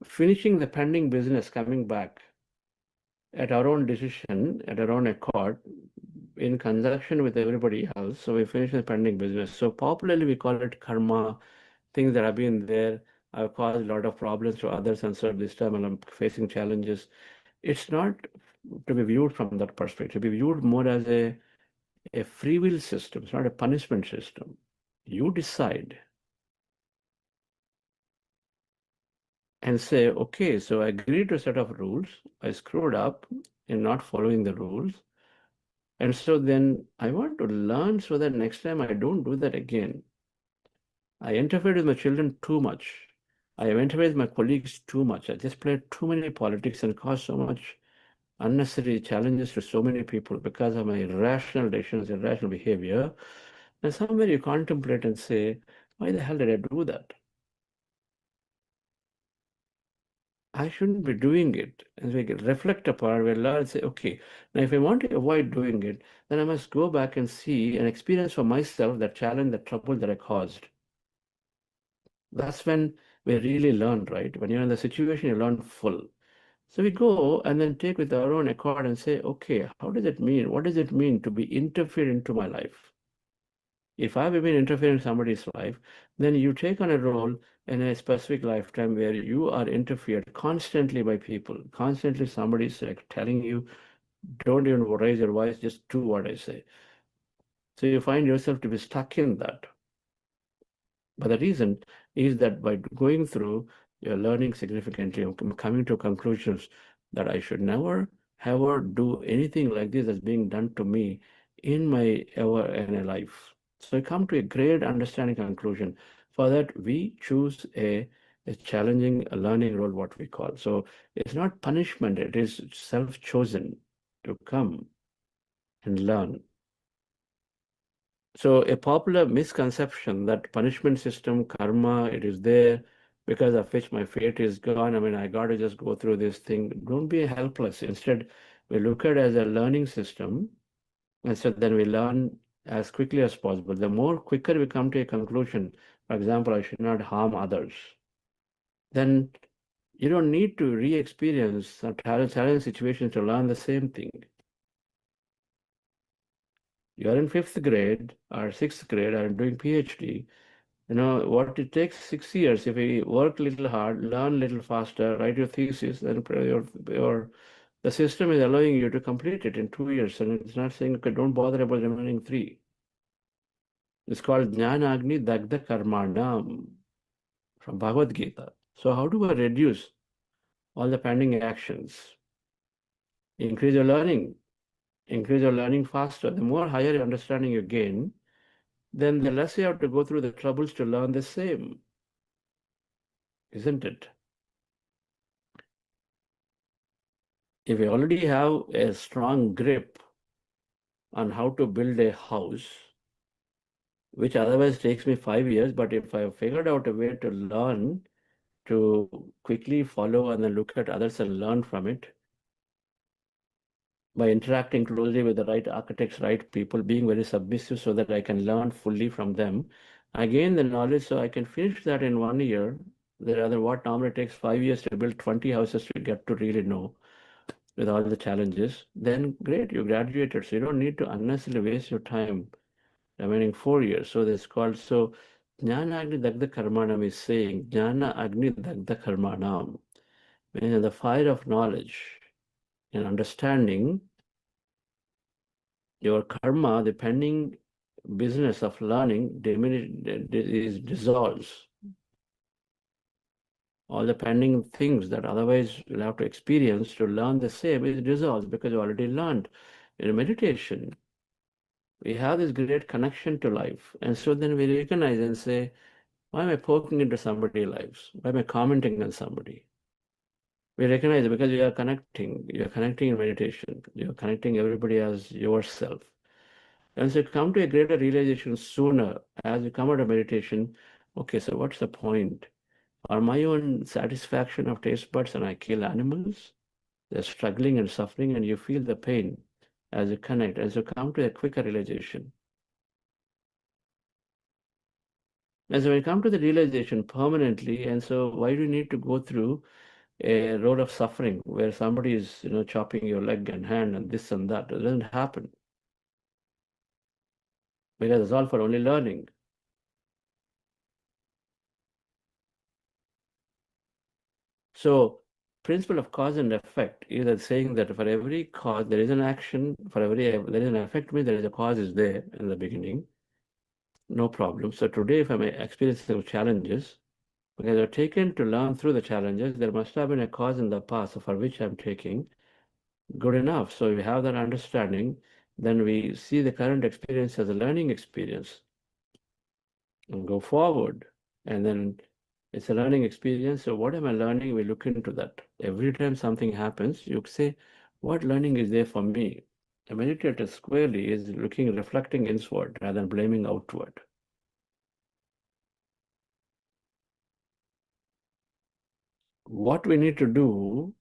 finishing the pending business, coming back at our own decision, at our own accord, in conjunction with everybody else. So we finish the pending business. So popularly we call it karma, things that have been there. I've caused a lot of problems to others, and so this time I'm facing challenges. It's not to be viewed from that perspective, to be viewed more as a free will system. It's not a punishment system. You decide and say, okay, so I agreed to a set of rules. I screwed up in not following the rules. And so then I want to learn so that next time I don't do that again. I interfered with my children too much. I have interfered with my colleagues too much. I just played too many politics and caused so much unnecessary challenges to so many people because of my irrational decisions, irrational behavior. And somewhere you contemplate and say, why the hell did I do that? I shouldn't be doing it. And we reflect upon it, we learn and say, okay, now if I want to avoid doing it, then I must go back and see and experience for myself that challenge, the trouble that I caused. That's when we really learn, right? When you're in the situation, you learn full. So we go and then take with our own accord and say, okay, how does it mean? What does it mean to be interfered into my life? If I've been interfering in somebody's life, then you take on a role in a specific lifetime where you are interfered constantly by people. Constantly somebody's like telling you, don't even raise your voice, just do what I say. So you find yourself to be stuck in that. But the reason is that by going through, you're learning significantly, coming to conclusions that I should never, ever do anything like this as being done to me in my ever in a life. So I come to a great understanding conclusion. For that, we choose a challenging learning role, what we call. So it's not punishment, it is self-chosen to come and learn. So a popular misconception that punishment system, karma, it is there because of which my fate is gone. I mean, I got to just go through this thing. Don't be helpless. Instead, we look at it as a learning system. And so then we learn as quickly as possible. The more quicker we come to a conclusion, for example, I should not harm others, then you don't need to re-experience challenging situations to learn the same thing. You are in 5th grade or 6th grade or doing PhD. You know, what it takes 6 years, if you work a little hard, learn a little faster, write your thesis, then the system is allowing you to complete it in 2 years. And it's not saying, okay, don't bother about the remaining 3. It's called Jnanagni Dagda Karmanam from Bhagavad Gita. So how do I reduce all the pending actions? Increase your learning faster. The more higher understanding you gain, then the less you have to go through the troubles to learn the same, isn't it? If you already have a strong grip on how to build a house, which otherwise takes me 5 years, but if I figured out a way to learn, to quickly follow and then look at others and learn from it, by interacting closely with the right architects, right people, being very submissive so that I can learn fully from them, I gain the knowledge so I can finish that in 1 year. What normally takes 5 years to build 20 houses to get to really know with all the challenges, then great, you graduated. So you don't need to unnecessarily waste your time remaining 4 years. So this called, so Jnana Agni Dagda Karmanam is saying, Jnana Agni Dagda Karmanam, meaning the fire of knowledge and understanding, your karma, the pending business of learning, dissolves. All the pending things that otherwise you'll have to experience to learn the same is dissolved because you already learned. In meditation, we have this great connection to life. And so then we recognize and say, why am I poking into somebody's lives? Why am I commenting on somebody? We recognize it because you are connecting. You're connecting in meditation. You're connecting everybody as yourself. And so you come to a greater realization sooner as you come out of meditation. Okay, so what's the point? For my own satisfaction of taste buds, and I kill animals, they're struggling and suffering, and you feel the pain as you connect, as you come to a quicker realization. And so when you come to the realization permanently, and so why do you need to go through a road of suffering where somebody is, chopping your leg and hand and this and that? It doesn't happen. Because it's all for only learning. So principle of cause and effect is that saying that for every cause there is an action, for every there is an effect, means there is a cause is there in the beginning. No problem. So today, if I'm experiencing challenges, because I've taken to learn through the challenges, there must have been a cause in the past for which I'm taking. Good enough. So if we have that understanding, then we see the current experience as a learning experience and go forward. And then it's a learning experience. So what am I learning? We look into that. Every time something happens, you say, what learning is there for me? A meditator squarely is reflecting inward rather than blaming outward. What we need to do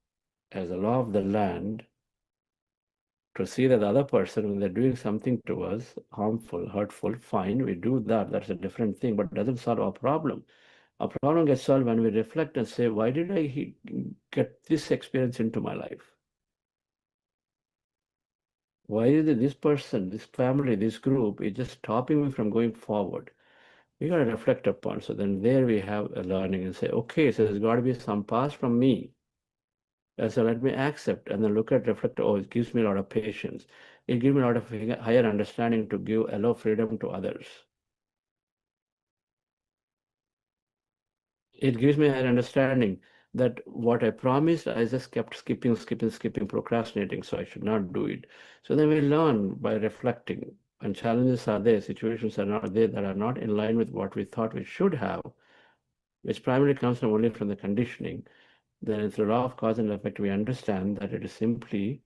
as a law of the land to see that the other person, when they're doing something to us, harmful, hurtful, fine, we do that. That's a different thing, but it doesn't solve our problem. Our problem gets solved when we reflect and say, why did I get this experience into my life? Why is it this person, this family, this group is just stopping me from going forward? We got to reflect upon. So then there we have a learning and say, okay, so there's got to be some past from me. And so let me accept and then look at, reflect, oh, it gives me a lot of patience. It gives me a lot of higher understanding to allow freedom to others. it gives me an understanding that what I promised, I just kept skipping, procrastinating, so I should not do it. So then we learn by reflecting. When challenges are there, situations are not there that are not in line with what we thought we should have, which primarily comes from only from the conditioning, then it's the law of cause and effect. We understand that it is simply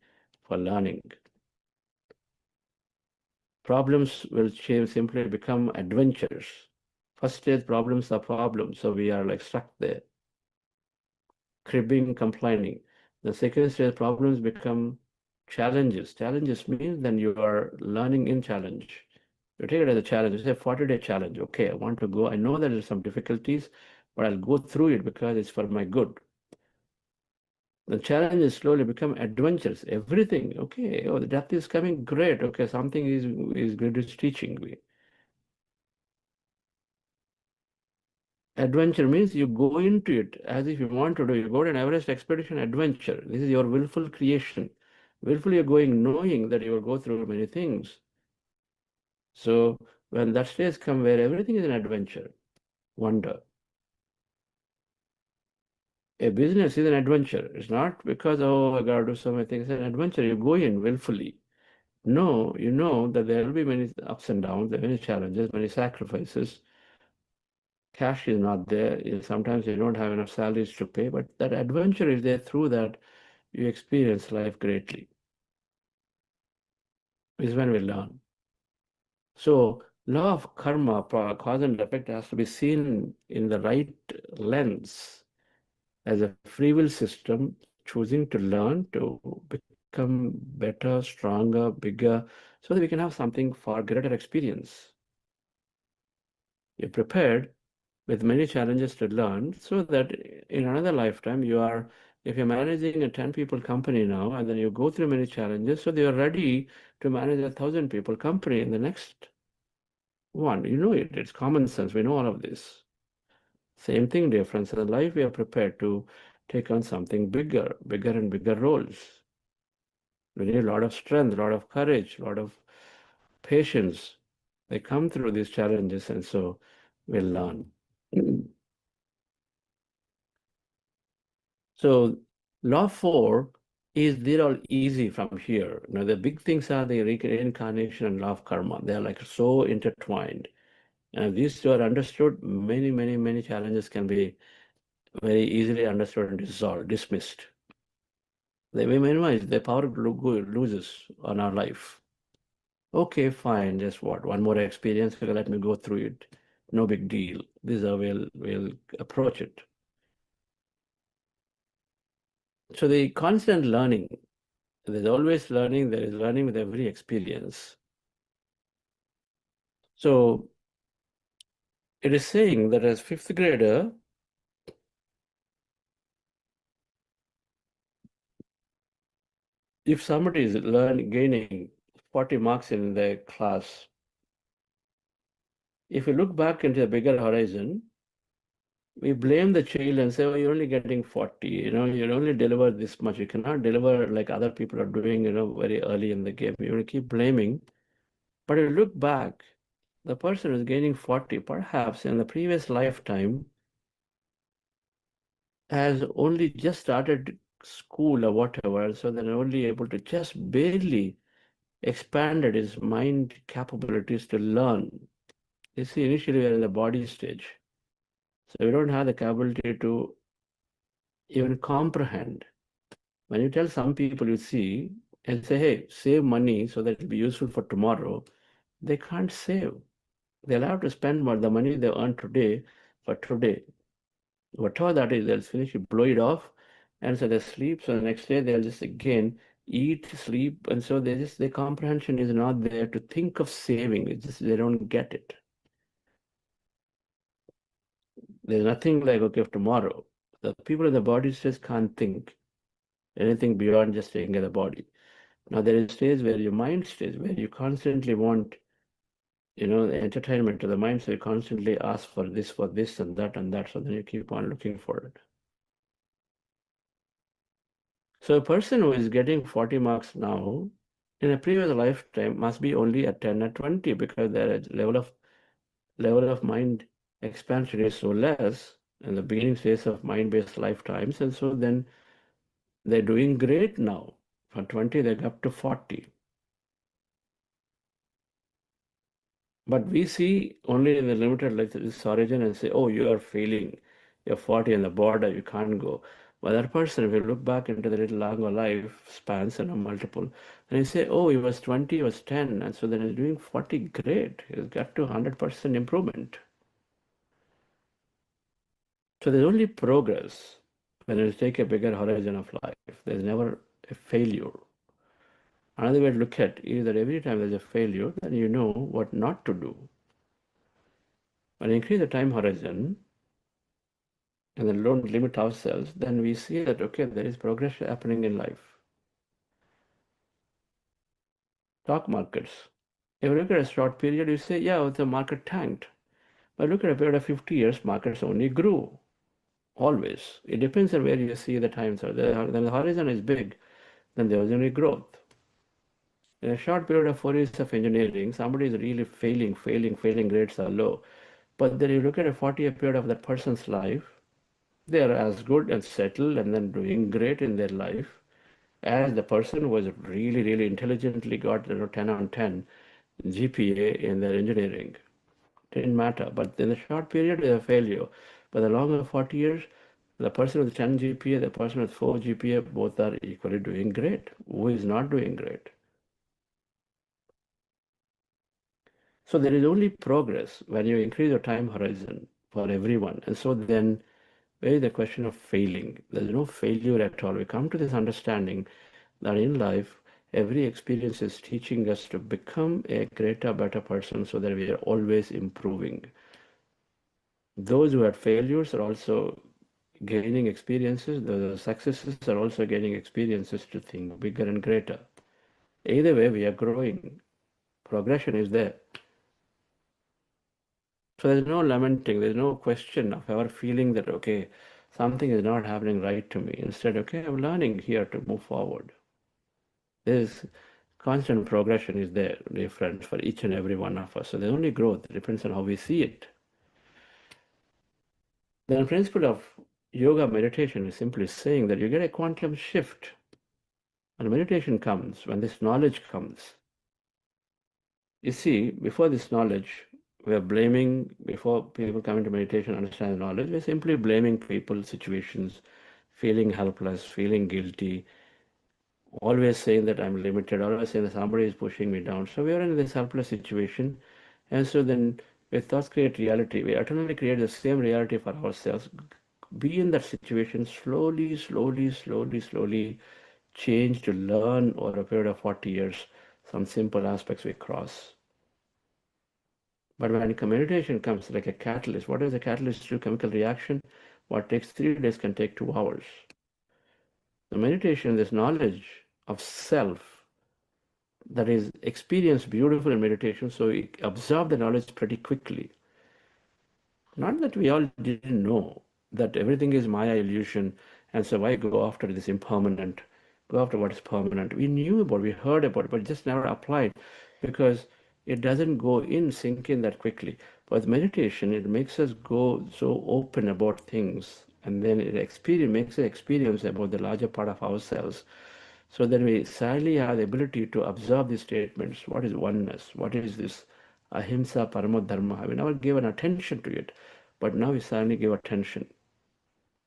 for learning. Problems will simply become adventures. First stage problems are problems, so we are like stuck there, cribbing, complaining. The second stage problems become challenges. Challenges means then you are learning in challenge. You take it as a challenge. It's a 40-day challenge. Okay, I want to go. I know that there's some difficulties, but I'll go through it because it's for my good. The challenges slowly become adventures. Everything. Okay, oh, the death is coming. Great. Okay, something is good. It's teaching me. Adventure means you go into it as if you want to do. You go to an Everest expedition adventure. This is your willful creation. Willfully you're going knowing that you will go through many things. So when that stage comes where everything is an adventure, wonder. A business is an adventure. It's not because, oh, I got to do so many things. It's an adventure. You go in willfully. No, you know that there will be many ups and downs, there are many challenges, many sacrifices. Cash is not there. Sometimes you don't have enough salaries to pay, but that adventure is there. Through that, you experience life greatly. Is when we learn. So, law of karma, cause and effect, has to be seen in the right lens as a free will system choosing to learn to become better, stronger, bigger, so that we can have something far greater experience. You're prepared with many challenges to learn so that in another lifetime you are, if you're managing a 10 people company now and then you go through many challenges, so you're ready to manage a 1,000 people company in the next one. You know it, it's common sense. We know all of this. Same thing, dear friends. In life, we are prepared to take on something bigger, bigger and bigger roles. We need a lot of strength, a lot of courage, a lot of patience. They come through these challenges, and so we learn. So law 4 is they're all easy from here. Now the big things are the reincarnation and law of karma. They're like so intertwined. And if these two are understood, many challenges can be very easily understood and dissolved, dismissed. They may minimize the power loses on our life. Okay, fine, just what? One more experience, okay, let me go through it. No big deal. This is how we'll approach it. So the constant learning, there's always learning, there is learning with every experience. So it is saying that as fifth grader, if somebody is gaining 40 marks in the class, if you look back into the bigger horizon, we blame the child and say, oh, you're only getting 40, you only deliver this much. You cannot deliver like other people are doing, very early in the game. You want to keep blaming. But if you look back, the person who's gaining 40, perhaps in the previous lifetime, has only just started school or whatever, so they're only able to just barely expanded his mind capabilities to learn. You see, initially we are in the body stage. So we don't have the capability to even comprehend. When you tell some people, you see, and say, hey, save money so that it'll be useful for tomorrow, they can't save. They'll have to spend the money they earn today for today. Whatever that is, they'll finish it, blow it off, and so they sleep. So the next day they'll just again eat, sleep, and so their comprehension is not there to think of saving. It's just they don't get it. There's nothing like, okay, tomorrow. The people in the body just can't think anything beyond just staying in the body. Now there is stage where your mind stays, where you constantly want, the entertainment to the mind, so you constantly ask for this, and that, so then you keep on looking for it. So a person who is getting 40 marks now, in a previous lifetime must be only at 10 or 20 because their level of mind expansion is so less in the beginning phase of mind-based lifetimes, and so then they're doing great now. From 20, they got up to 40. But we see only in the limited like this origin and say, oh, you are failing. You're 40 on the border, you can't go. But that person, if you look back into the little longer life spans and multiple, and you say, oh, he was 20, he was 10, and so then he's doing 40, great. He's got to 100% improvement. So there's only progress when you take a bigger horizon of life. There's never a failure. Another way to look at it is that every time there's a failure, then you know what not to do. When you increase the time horizon and then don't limit ourselves, then we see that, okay, there is progress happening in life. Stock markets. If you look at a short period, you say, yeah, the market tanked. But look at a period of 50 years, markets only grew. Always. It depends on where you see the times are. Then the horizon is big, then there was only growth. In a short period of 4 years of engineering, somebody is really failing, grades are low. But then you look at a 40-year period of that person's life, they are as good and settled and then doing great in their life as the person who was really intelligently got 10 on 10 GPA in their engineering. Didn't matter. But in the short period, they are failure. But the longer 40 years, the person with 10 GPA, the person with 4 GPA, both are equally doing great. Who is not doing great? So there is only progress when you increase your time horizon for everyone. And so then where is the question of failing? There's no failure at all. We come to this understanding that in life, every experience is teaching us to become a greater, better person so that we are always improving. Those who had failures are also gaining experiences. The successes are also gaining experiences to think bigger and greater. Either way, we are growing. Progression is there. So there's no lamenting, there's no question of ever feeling that, okay, something is not happening right to me. Instead, okay, I'm learning here to move forward. There's constant progression is there, dear friends, for each and every one of us. So there's only growth. It depends on how we see it. The principle of yoga meditation is simply saying that you get a quantum shift. When meditation comes, when this knowledge comes, you see, before this knowledge, we are blaming, before people come into meditation, understand the knowledge, we're simply blaming people, situations, feeling helpless, feeling guilty, always saying that I'm limited, always saying that somebody is pushing me down. So we are in this helpless situation. And so then with thoughts create reality. We eternally create the same reality for ourselves. Be in that situation, slowly change to learn over a period of 40 years, some simple aspects we cross. But when meditation comes like a catalyst, what is a catalyst to chemical reaction? What takes 3 days can take 2 hours. The meditation, this knowledge of self that is experienced beautiful in meditation, so we absorb the knowledge pretty quickly. Not that we all didn't know that everything is Maya illusion, and so why go after this impermanent, go after what is permanent. We knew about, we heard about it, but just never applied because it doesn't go in, sink in that quickly. But meditation, it makes us go so open about things, and then it makes an experience about the larger part of ourselves. So then we sadly have the ability to observe these statements. What is oneness? What is this ahimsa paramo dharma? We never given attention to it, but now we suddenly give attention.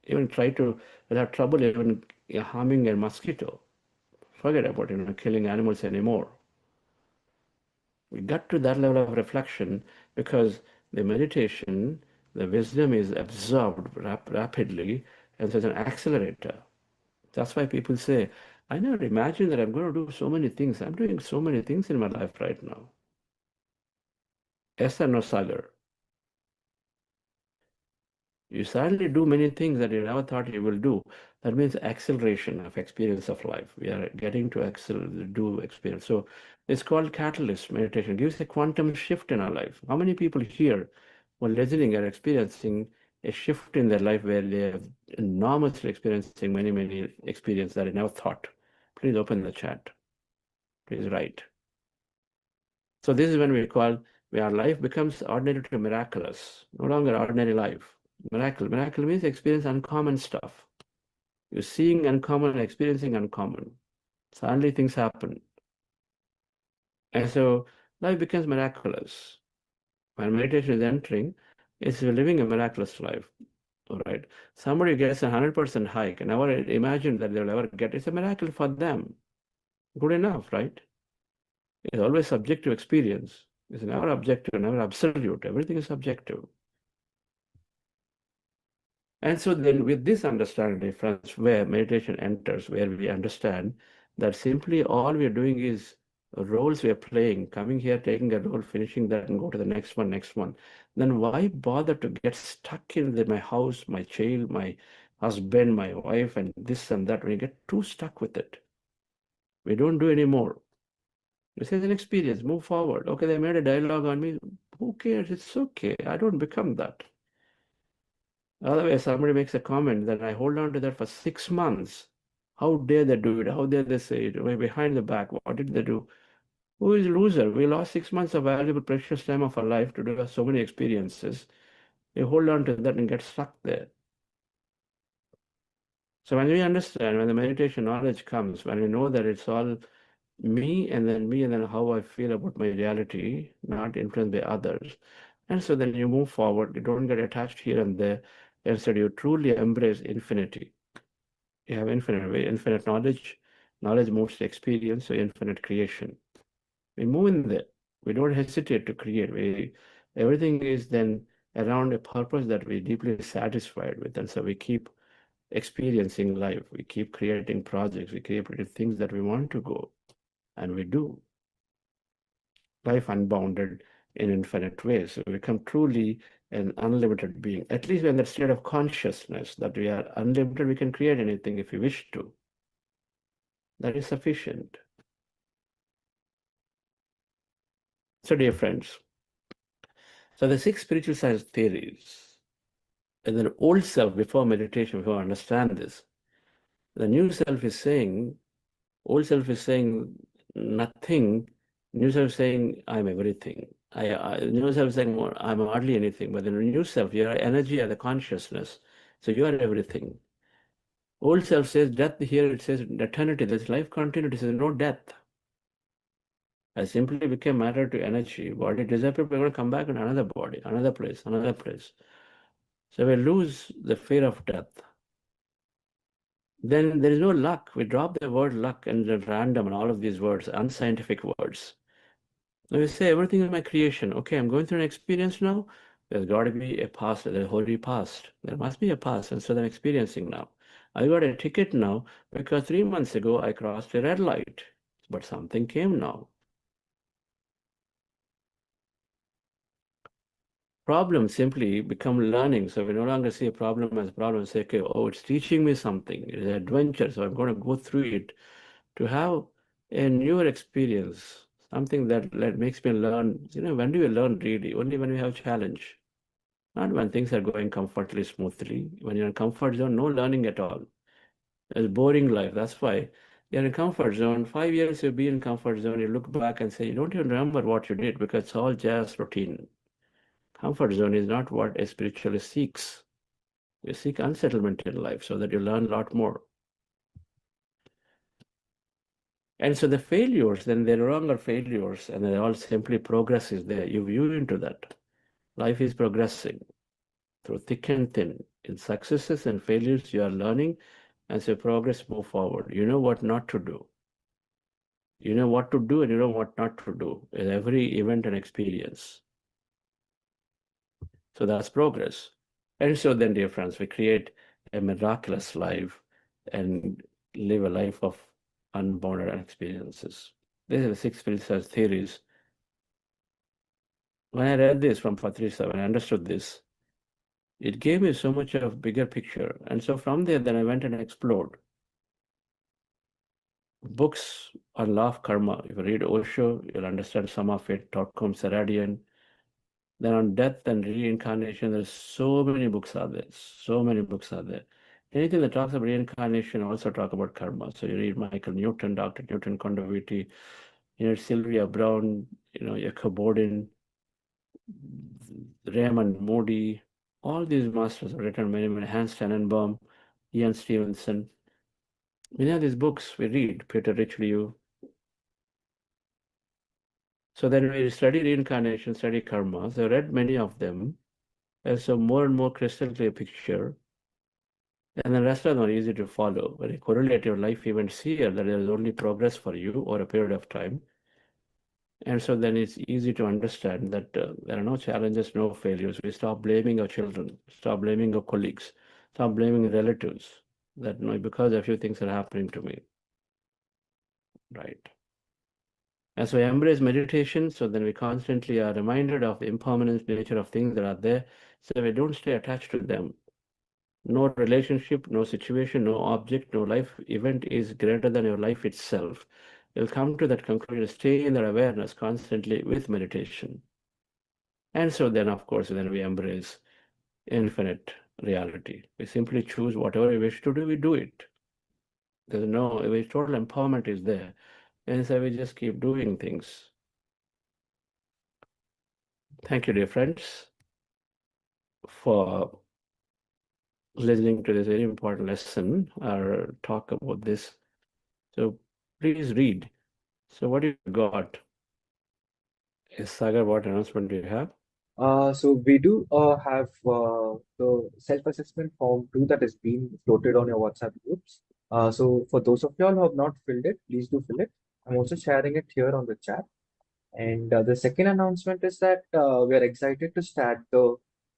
Even try to, without trouble, even harming a mosquito. Forget about killing animals anymore. We got to that level of reflection because the meditation, the wisdom is absorbed rapidly, and so it's an accelerator. That's why people say, I never imagined that I'm going to do so many things. I'm doing so many things in my life right now. Yes or no, Sagar? You suddenly do many things that you never thought you will do. That means acceleration of experience of life. We are getting to do experience. So it's called catalyst meditation. It gives a quantum shift in our life. How many people here who are listening are experiencing a shift in their life where they are enormously experiencing many experiences that I never thought? Please open the chat. Please write. So this is when where our life becomes ordinary to miraculous, no longer ordinary life. Miracle. Miracle means experience uncommon stuff. You're seeing uncommon, experiencing uncommon. Suddenly things happen. And so life becomes miraculous. When meditation is entering, it's living a miraculous life. All right. Somebody gets a 100% hike and never imagine that they'll ever get. It's a miracle for them. Good enough, right? It's always subjective experience. It's never objective, never absolute. Everything is subjective. And so then with this understanding difference where meditation enters, where we understand that simply all we are doing is roles we are playing, coming here, taking a role, finishing that and go to the next one, then why bother to get stuck in my house, my child, my husband, my wife, and this and that? When you get too stuck with it, we don't do anymore. This is an experience, move forward. Okay, they made a dialogue on me. Who cares? It's okay. I don't become that. Otherwise, somebody makes a comment, then I hold on to that for 6 months. How dare they do it? How dare they say it? Way behind the back, what did they do? Who is a loser? We lost 6 months of valuable, precious time of our life to do so many experiences. We hold on to that and get stuck there. So when we understand, when the meditation knowledge comes, when we know that it's all me and then how I feel about my reality, not influenced by others. And so then you move forward, you don't get attached here and there. Instead, you truly embrace infinity. You have infinite knowledge. Knowledge moves to experience, so infinite creation. We move in there. We don't hesitate to create. Everything is then around a purpose that we're deeply satisfied with. And so we keep experiencing life. We keep creating projects. We keep creating things that we want to go. And we do. Life unbounded in infinite ways. So we become truly an unlimited being. At least in that state of consciousness that we are unlimited, we can create anything if we wish to. That is sufficient. So, dear friends, so the 6 spiritual science theories, and then old self before meditation, before I understand this, the new self is saying, old self is saying nothing, new self is saying I'm everything. New self is saying I'm hardly anything, but the new self, your energy and the consciousness, so you are everything. Old self says death, here it says eternity, there's life continuity, there's no death. I simply became matter to energy. Body disappeared, we're going to come back in another body, another place, another place. So we lose the fear of death. Then there is no luck. We drop the word luck and the random and all of these words, unscientific words. Now we say everything is my creation. Okay, I'm going through an experience now. There's got to be a past, there's already past. There must be a past, and so I'm experiencing now. I got a ticket now because 3 months ago I crossed a red light, but something came now. Problems simply become learning. So we no longer see a problem as a problem. Say, okay, oh, it's teaching me something. It's an adventure. So I'm going to go through it to have a newer experience, something that makes me learn. When do you learn really? Only when you have challenge, not when things are going comfortably, smoothly. When you're in comfort zone, no learning at all. It's boring life. That's why you're in comfort zone. 5 years you'll be in comfort zone. You look back and say, you don't even remember what you did because it's all just routine. Comfort zone is not what a spiritualist seeks. You seek unsettlement in life so that you learn a lot more. And so the failures, then they're no longer failures, and they're all simply progress is there. You view into that. Life is progressing through thick and thin. In successes and failures, you are learning, and so progress move forward. You know what not to do. You know what to do, and you know what not to do in every event and experience. So that's progress. And so then, dear friends, we create a miraculous life and live a life of unbounded experiences. These are the 6 spiritual theories. When I read this from Patricia, when I understood this, it gave me so much of bigger picture. And so from there, then I went and explored books on law of karma. If you read Osho, you'll understand some of it, Totcom Seradian. Then on death and reincarnation, there's so many books out there. So many books out there. Anything that talks about reincarnation also talk about karma. So you read Michael Newton, Dr. Newton Kondoviti, Sylvia Brown, Jacob Borden, Raymond Moody, All these masters have written many, Hans Tannenbaum, Ian Stevenson. Many of these books we read, Peter Richelieu. So then we study reincarnation, study karma. So I read many of them. There's a more and more crystal clear picture. And the rest of them are easy to follow. When you correlate your life events here, that there is only progress for you over a period of time. And so then it's easy to understand that there are no challenges, no failures. We stop blaming our children, stop blaming our colleagues, stop blaming relatives. That no, because a few things are happening to me. Right. As we embrace meditation, so then we constantly are reminded of the impermanent nature of things that are there, so we don't stay attached to them. No relationship, no situation, no object, no life event is greater than your life itself. You'll come to that conclusion, stay in that awareness constantly with meditation. And so then, of course, then we embrace infinite reality. We simply choose whatever we wish to do, we do it. There's no, total empowerment is there. And so we just keep doing things. Thank you, dear friends, for listening to this very important lesson or talk about this. So please read. So what do you got? Yes, Sagar, what announcement do you have? So we do have the self-assessment form too that is being floated on your WhatsApp groups. So for those of y'all who have not filled it, please do fill it. I'm also sharing it here on the chat. And the second announcement is that we are excited to start the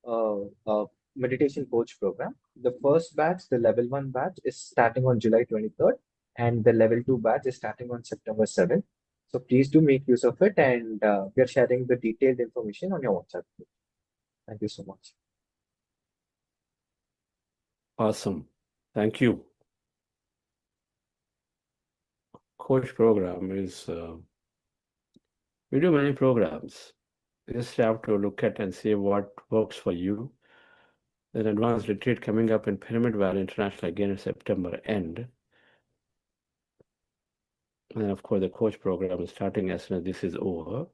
uh, uh, meditation coach program. The first batch, the level 1 batch, is starting on July 23rd, and the level 2 batch is starting on September 7th. So please do make use of it, and we are sharing the detailed information on your WhatsApp group. Thank you so much. Awesome. Thank you. Coach program is, we do many programs. You just have to look at and see what works for you. There's an advanced retreat coming up in Pyramid Valley International again in September end. And of course, the coach program is starting as soon as this is over.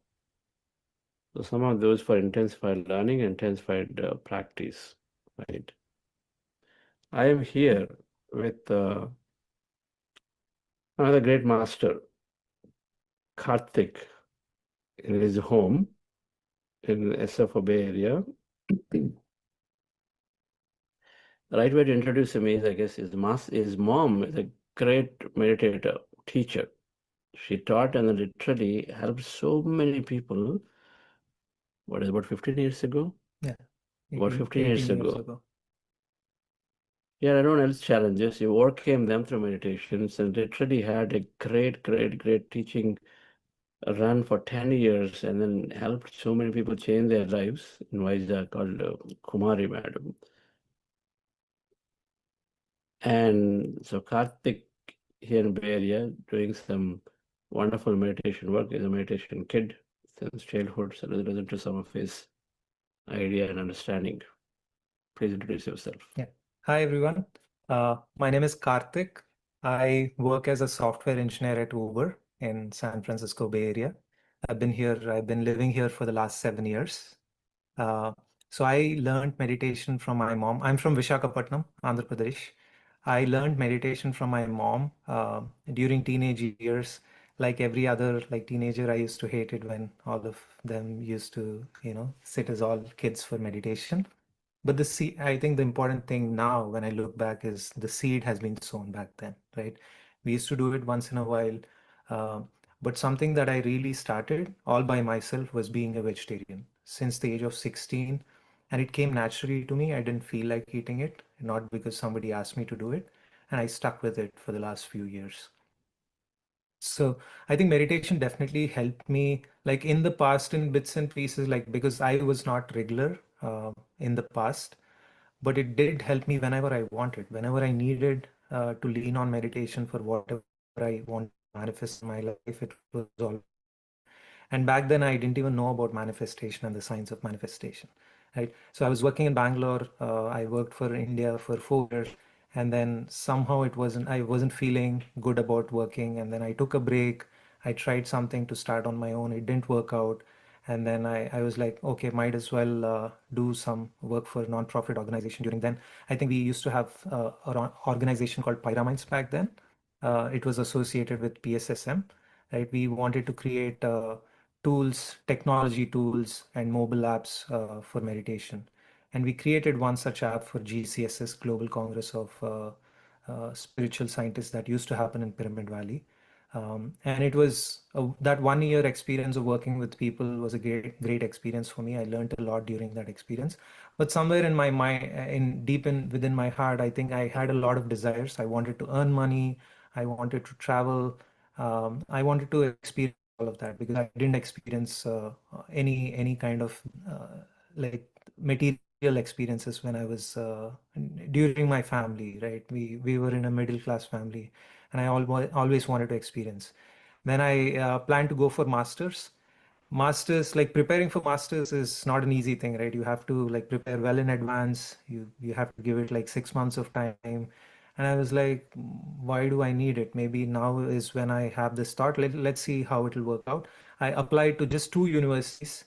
So some of those for intensified learning, intensified practice, right? I am here with another great master, Karthik, in his home in SFO Bay Area. The right way to introduce him is, I guess, his mom is a great meditator, teacher. She taught and literally helped so many people. What is about 15 years ago? Yeah. About 15 years 18 ago. Yeah, I don't know else challenges. You overcame them through meditations and literally had a great teaching run for 10 years and then helped so many people change their lives in Vizag called Kumari Madam. And so Karthik here in Bay Area doing some wonderful meditation work. He's a meditation kid since childhood, so let's listen to some of his idea and understanding. Please introduce yourself. Yeah. Hi, everyone. My name is Karthik. I work as a software engineer at Uber in San Francisco Bay Area. I've been living here for the last 7 years. So I learned meditation from my mom. I'm from Visakhapatnam, Andhra Pradesh. I learned meditation from my mom during teenage years. Like every other teenager, I used to hate it when all of them used to, sit as all kids for meditation. But I think the important thing now when I look back is the seed has been sown back then, right? We used to do it once in a while. Uh, but something that I really started all by myself was being a vegetarian since the age of 16. And it came naturally to me. I didn't feel like eating it, not because somebody asked me to do it. And I stuck with it for the last few years. So I think meditation definitely helped me, like in the past in bits and pieces, like because I was not regular in the past, but it did help me whenever I wanted, whenever I needed to lean on meditation for whatever I want to manifest in my life, it was all. And back then, I didn't even know about manifestation and the science of manifestation, right? So I was working in Bangalore. I worked for India for 4 years, and then somehow I wasn't feeling good about working. And then I took a break. I tried something to start on my own. It didn't work out. And then I was like, okay, might as well do some work for a non-profit organization. During then, I think we used to have an organization called Pyramines back then. It was associated with PSSM, right? We wanted to create tools, technology tools, and mobile apps for meditation. And we created one such app for GCSS, Global Congress of Spiritual Scientists, that used to happen in Pyramid Valley. And it was that 1 year experience of working with people was a great experience for me. I learned a lot during that experience. But somewhere in my mind, within my heart, I think I had a lot of desires. I wanted to earn money. I wanted to travel. I wanted to experience all of that because I didn't experience any kind of like material experiences when I was during my family, right? We were in a middle class family, and I always wanted to experience. Then I planned to go for masters. Masters, like preparing for masters is not an easy thing, right? You have to like prepare well in advance. You have to give it like 6 months of time. And I was like, why do I need it? Maybe now is when I have this thought. Let's see how it'll work out. I applied to just 2 universities.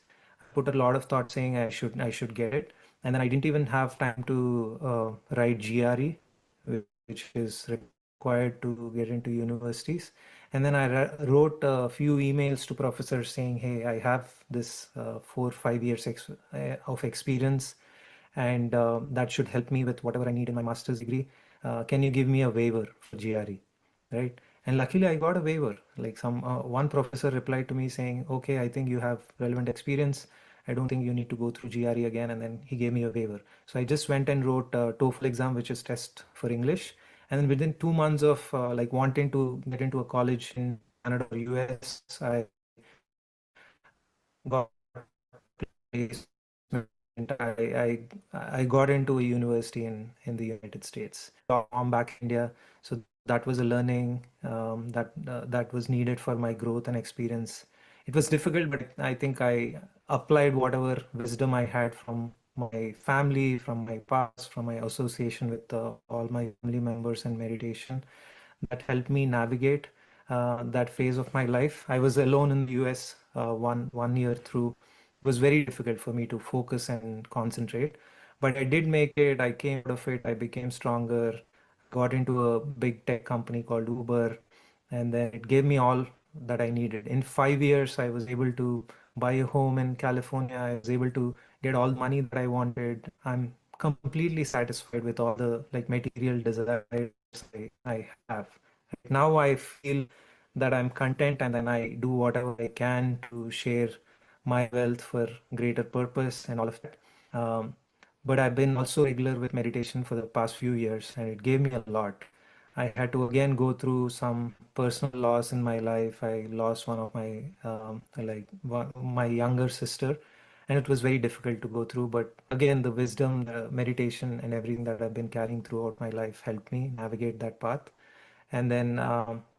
Put a lot of thought saying I should get it. And then I didn't even have time to write GRE, which is required to get into universities. And then I wrote a few emails to professors saying, hey, I have this 4 or 5 years of experience, and that should help me with whatever I need in my master's degree. Can you give me a waiver for GRE? Right? And luckily, I got a waiver. Like one professor replied to me saying, okay, I think you have relevant experience. I don't think you need to go through GRE again. And then he gave me a waiver. So I just went and wrote a TOEFL exam, which is test for English. And then within 2 months of like wanting to get into a college in Canada or US, I got placement. I got into a university in the United States. I'm back in India, so that was a learning that was needed for my growth and experience. It was difficult, but I think I applied whatever wisdom I had from my family, from my past, from my association with all my family members and meditation, that helped me navigate that phase of my life. I was alone in the US one year through. It was very difficult for me to focus and concentrate, but I did make it. I came out of it. I became stronger. Got into a big tech company called Uber, and then it gave me all that I needed. In 5 years, I was able to buy a home in California. I was able to get all the money that I wanted. I'm completely satisfied with all the like material desires I have. Right now, I feel that I'm content, and then I do whatever I can to share my wealth for greater purpose and all of that. Um, but I've been also regular with meditation for the past few years, and it gave me a lot. I had to again go through some personal loss in my life. I lost one of my my younger sister, and it was very difficult to go through. But again, the wisdom, the meditation, and everything that I've been carrying throughout my life helped me navigate that path. And then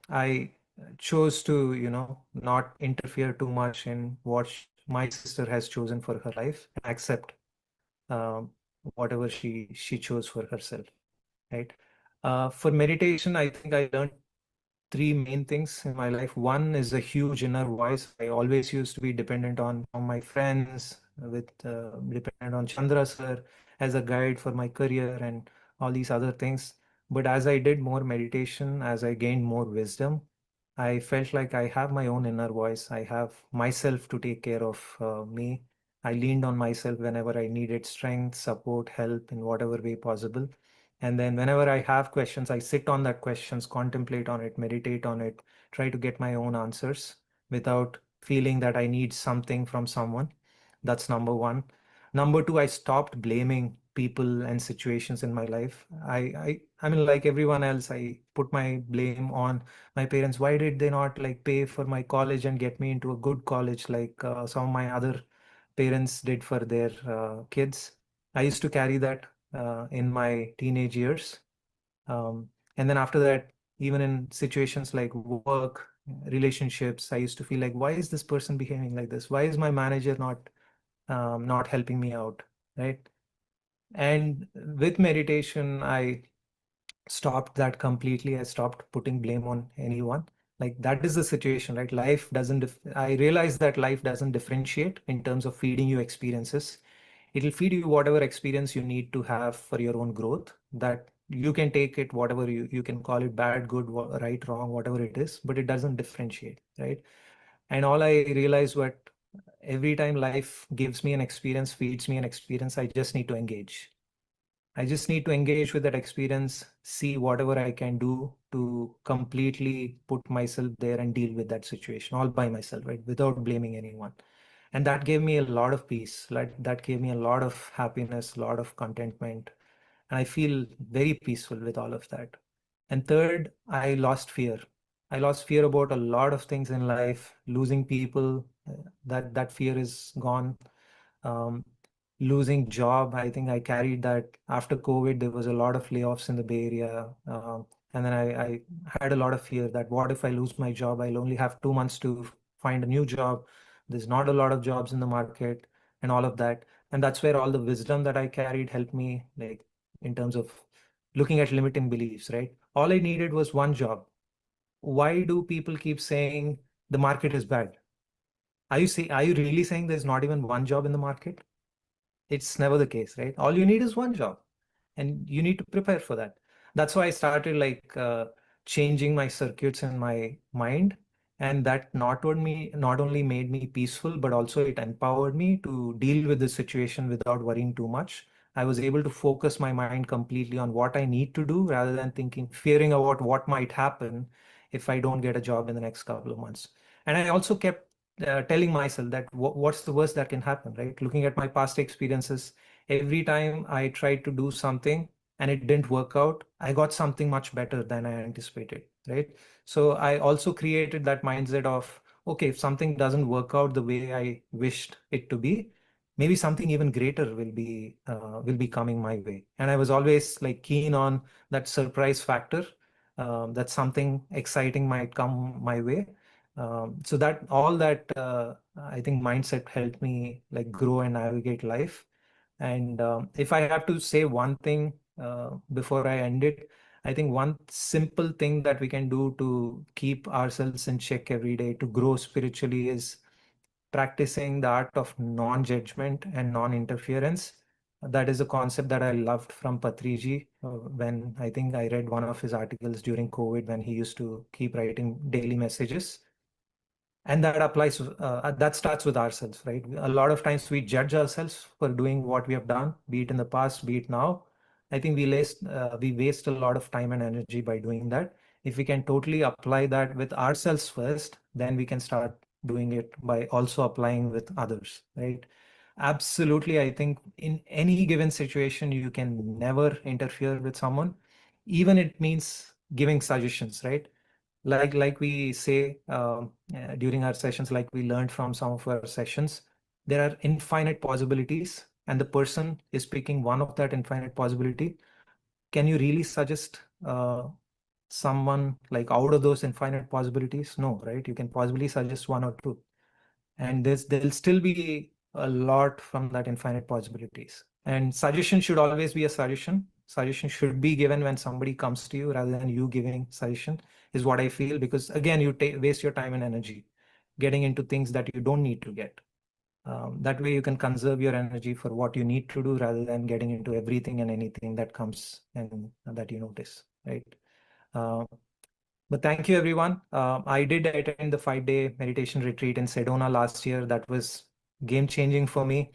I chose to, not interfere too much in what my sister has chosen for her life, and accept um, whatever she chose for herself, right? For meditation, I think I learned three main things in my life. One is a huge inner voice. I always used to be dependent on my friends, with dependent on Chandra sir as a guide for my career and all these other things. But as I did more meditation, as I gained more wisdom, I felt like I have my own inner voice. I have myself to take care of me. I leaned on myself whenever I needed strength, support, help in whatever way possible. And then whenever I have questions, I sit on that questions, contemplate on it, meditate on it, try to get my own answers without feeling that I need something from someone. That's number one. Number two, I stopped blaming people and situations in my life. I mean, like everyone else, I put my blame on my parents. Why did they not like pay for my college and get me into a good college like some of my other parents did for their kids? I used to carry that in my teenage years. Um, and then after that, even in situations like work, relationships, I used to feel like, why is this person behaving like this? Why is my manager not helping me out, right? And with meditation, I stopped that completely. I stopped putting blame on anyone. Like that is the situation, right? Life doesn't, I realize that life doesn't differentiate in terms of feeding you experiences. It'll feed you whatever experience you need to have for your own growth, that you can take it, whatever you can call it, bad, good, right, wrong, whatever it is, but it doesn't differentiate, right? And all I realized, what every time life gives me an experience, feeds me an experience, I just need to engage. I just need to engage with that experience, see whatever I can do to completely put myself there and deal with that situation all by myself, right? Without blaming anyone. And that gave me a lot of peace. Like that gave me a lot of happiness, a lot of contentment. And I feel very peaceful with all of that. And third, I lost fear. I lost fear about a lot of things in life, losing people. That fear is gone. Um, Losing job, I think I carried that. After COVID, there was a lot of layoffs in the Bay Area. And then I had a lot of fear that what if I lose my job? I'll only have 2 months to find a new job. There's not a lot of jobs in the market and all of that. And that's where all the wisdom that I carried helped me, like in terms of looking at limiting beliefs, right? All I needed was one job. Why do people keep saying the market is bad? Are you really saying there's not even one job in the market? It's never the case, right? All you need is one job, and you need to prepare for that. That's why I started like changing my circuits in my mind, and that not only made me peaceful, but also it empowered me to deal with the situation without worrying too much. I was able to focus my mind completely on what I need to do rather than fearing about what might happen if I don't get a job in the next couple of months. And I also kept telling myself that what's the worst that can happen, right? Looking at my past experiences, every time I tried to do something and it didn't work out, I got something much better than I anticipated, right? So I also created that mindset of, okay, if something doesn't work out the way I wished it to be, maybe something even greater will be coming my way. And I was always like keen on that surprise factor, that something exciting might come my way. So that all that I think mindset helped me like grow and navigate life. And if I have to say one thing before I end it, I think one simple thing that we can do to keep ourselves in check every day to grow spiritually is practicing the art of non-judgment and non-interference. That is a concept that I loved from Patriji when I think I read one of his articles during COVID when he used to keep writing daily messages. And that applies, that starts with ourselves, right? A lot of times we judge ourselves for doing what we have done, be it in the past, be it now. I think we waste a lot of time and energy by doing that. If we can totally apply that with ourselves first, then we can start doing it by also applying with others, right? Absolutely. I think in any given situation, you can never interfere with someone, even it means giving suggestions, right? Like we say during our sessions, like we learned from some of our sessions, there are infinite possibilities, and the person is picking one of that infinite possibility. Can you really suggest someone like out of those infinite possibilities? No, right? You can possibly suggest one or two, and there'll still be a lot from that infinite possibilities. And suggestion should always be a suggestion. Suggestion should be given when somebody comes to you rather than you giving suggestion, is what I feel, because again, you waste your time and energy getting into things that you don't need to get. That way you can conserve your energy for what you need to do rather than getting into everything and anything that comes and that you notice, right? Uh, but thank you, everyone. I did attend the 5-day meditation retreat in Sedona last year. That was game changing for me.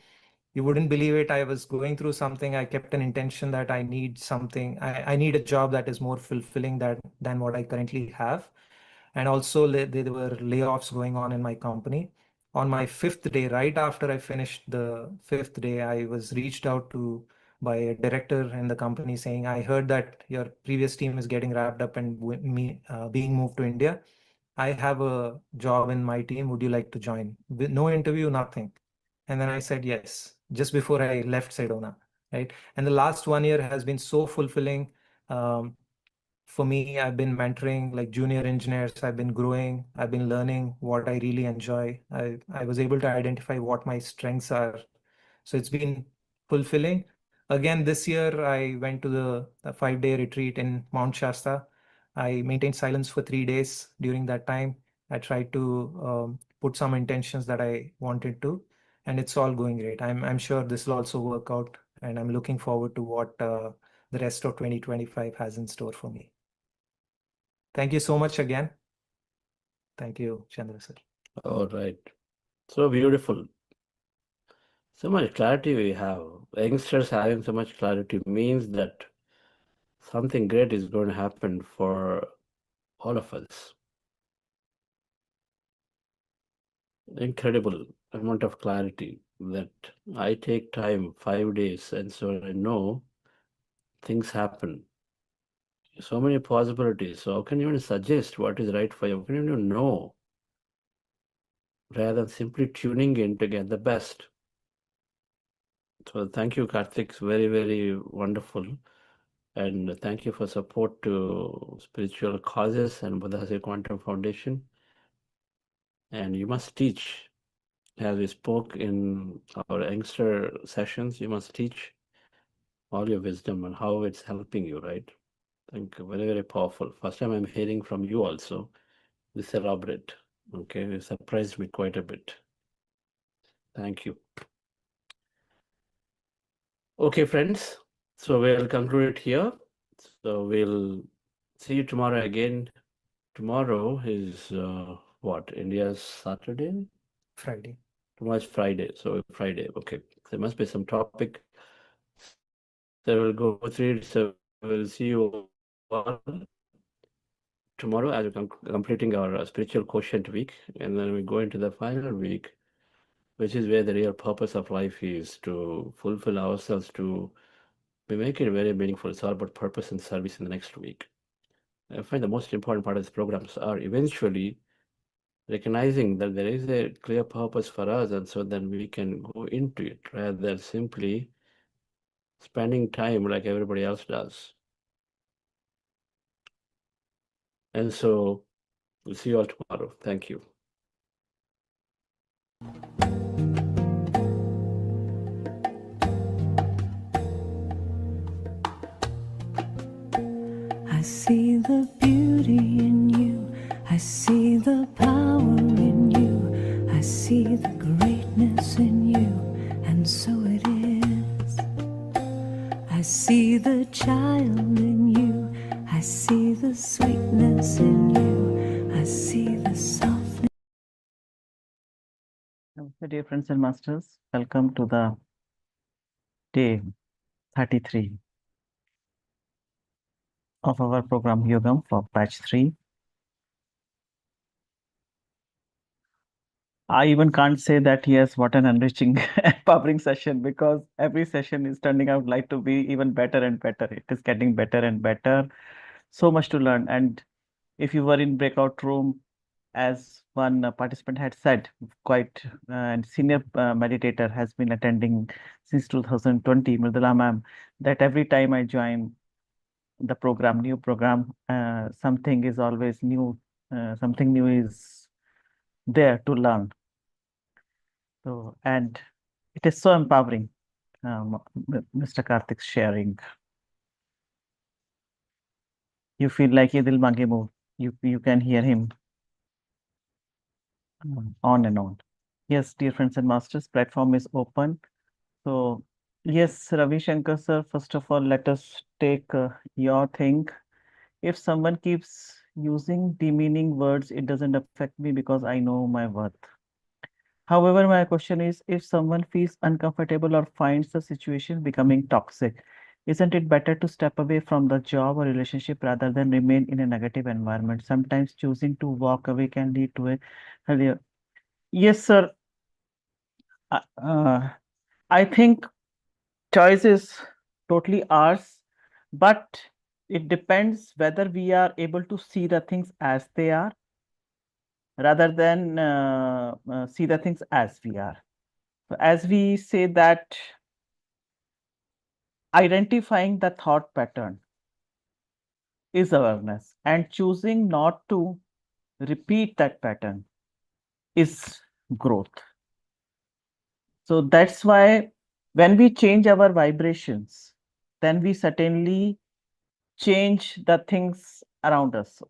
You wouldn't believe it. I was going through something. I kept an intention that I need something. I need a job that is more fulfilling than what I currently have. And also there were layoffs going on in my company. On my 5th day, right after I finished the 5th day, I was reached out to by a director in the company saying, I heard that your previous team is getting wrapped up and being moved to India. I have a job in my team. Would you like to join? With no interview, nothing. And then I said yes, just before I left Sedona, right? And the last 1 year has been so fulfilling. Um, for me, I've been mentoring like junior engineers. I've been growing. I've been learning what I really enjoy. I was able to identify what my strengths are. So it's been fulfilling. Again, this year I went to the 5-day retreat in Mount Shasta. I maintained silence for 3 days. During that time, I tried to put some intentions that I wanted to, and it's all going great. I'm sure this will also work out, and I'm looking forward to what the rest of 2025 has in store for me. Thank you so much again. Thank you, Chandra sir. All right. So beautiful. So much clarity we have. Youngsters having so much clarity means that something great is going to happen for all of us. Incredible amount of clarity that I take time, 5 days, and so I know things happen. So many possibilities. So how can you even suggest what is right for you? How can you even know? Rather than simply tuning in to get the best. So thank you, Karthik. It's very, very wonderful. And thank you for support to spiritual causes and Buddha Quantum Foundation. And you must teach, as we spoke in our youngster sessions, you must teach all your wisdom and how it's helping you, right? Thank you. Very, very powerful. First time I'm hearing from you also. This elaborate. Okay, it surprised me quite a bit. Thank you. Okay, friends. So we'll conclude it here. So we'll see you tomorrow again. Tomorrow is what? India's Saturday? Friday. Tomorrow's Friday. So Friday. Okay. There must be some topic. So we'll go through it. So we'll see you all tomorrow as we're completing our spiritual quotient week. And then we go into the final week, which is where the real purpose of life is to fulfill ourselves, to make it very meaningful. It's all about purpose and service in the next week. I find the most important part of these programs are eventually recognizing that there is a clear purpose for us, and so then we can go into it rather than simply spending time like everybody else does. And so we'll see you all tomorrow. Thank you. I see the beauty in you. I see the power in you. I see the greatness in you. And so it is. I see the child in you. I see the sweetness in you. I see the softness. Namaste, dear friends and masters. Welcome to the day 33 of our program Yogam for batch 3. I even can't say that, yes, what an enriching, empowering session, because every session is turning out like to be even better and better. It is getting better and better. So much to learn. And if you were in breakout room, as one participant had said, quite and senior meditator has been attending since 2020, Mridula ma'am, that every time I join the program, new program, something is always new, something new is there to learn. So, and it is so empowering, Mr. Karthik's sharing. You feel like Idil Mangimu. You can hear him on and on. Yes, dear friends and masters, platform is open. So, yes, Ravi Shankar sir, first of all, let us take your thing. If someone keeps using demeaning words, it doesn't affect me because I know my worth. However, my question is, if someone feels uncomfortable or finds the situation becoming toxic, isn't it better to step away from the job or relationship rather than remain in a negative environment? Sometimes choosing to walk away can lead to a healthier. Yes, sir. I think choice is totally ours, but it depends whether we are able to see the things as they are rather than see the things as we are. So as we say that identifying the thought pattern is awareness, and choosing not to repeat that pattern is growth. So that's why when we change our vibrations, then we certainly change the things around us.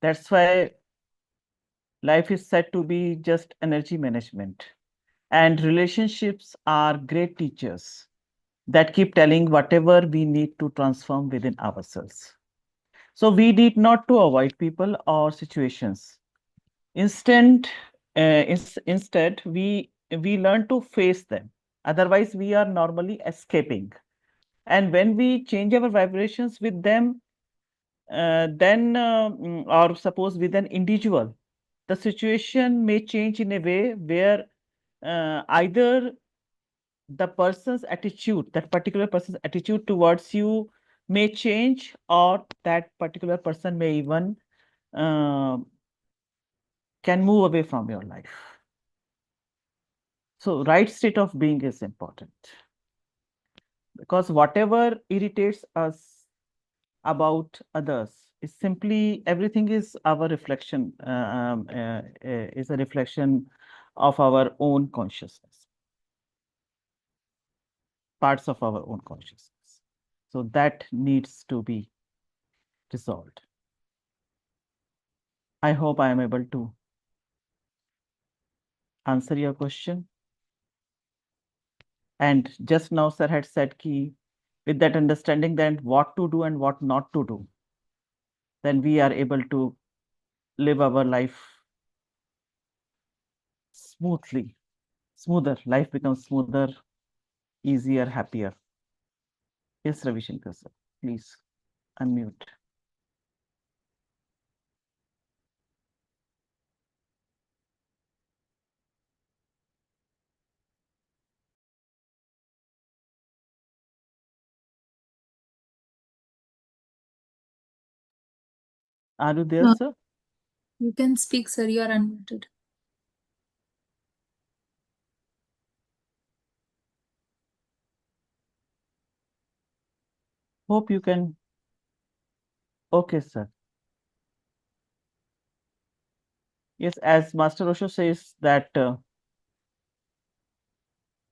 That's why life is said to be just energy management. And relationships are great teachers that keep telling whatever we need to transform within ourselves. So we need not to avoid people or situations. Instead, instead we learn to face them. Otherwise, we are normally escaping. And when we change our vibrations with them, or suppose with an individual, the situation may change in a way where either the person's attitude, that particular person's attitude towards you may change, or that particular person may even uh, can move away from your life. So right state of being is important, because whatever irritates us about others is simply, everything is our reflection, is a reflection of our own consciousness, parts of our own consciousness. So that needs to be resolved. I hope I am able to answer your question. And just now, sir had said ki, with that understanding, then what to do and what not to do, then we are able to live our life smoothly, smoother. Life becomes smoother, easier, happier. Yes, Ravi Shankar sir, please unmute. Are you there, sir? You can speak, sir. You are unmuted. Hope you can. Okay, sir. Yes, as Master Osho says that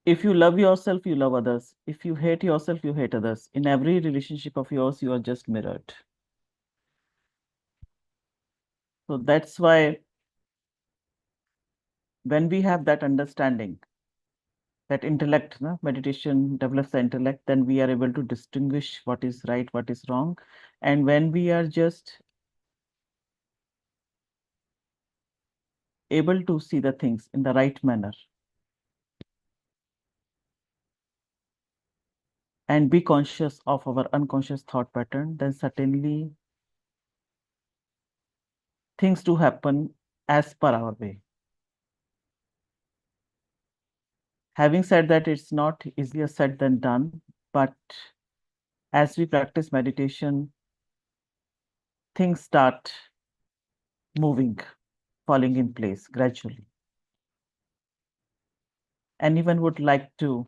if you love yourself, you love others. If you hate yourself, you hate others. In every relationship of yours, you are just mirrored. So that's why when we have that understanding, that intellect, no? Meditation develops the intellect, then we are able to distinguish what is right, what is wrong. And when we are just able to see the things in the right manner and be conscious of our unconscious thought pattern, then certainly things do happen as per our way. Having said that, it's not easier said than done, but as we practice meditation, things start moving, falling in place gradually. Anyone would like to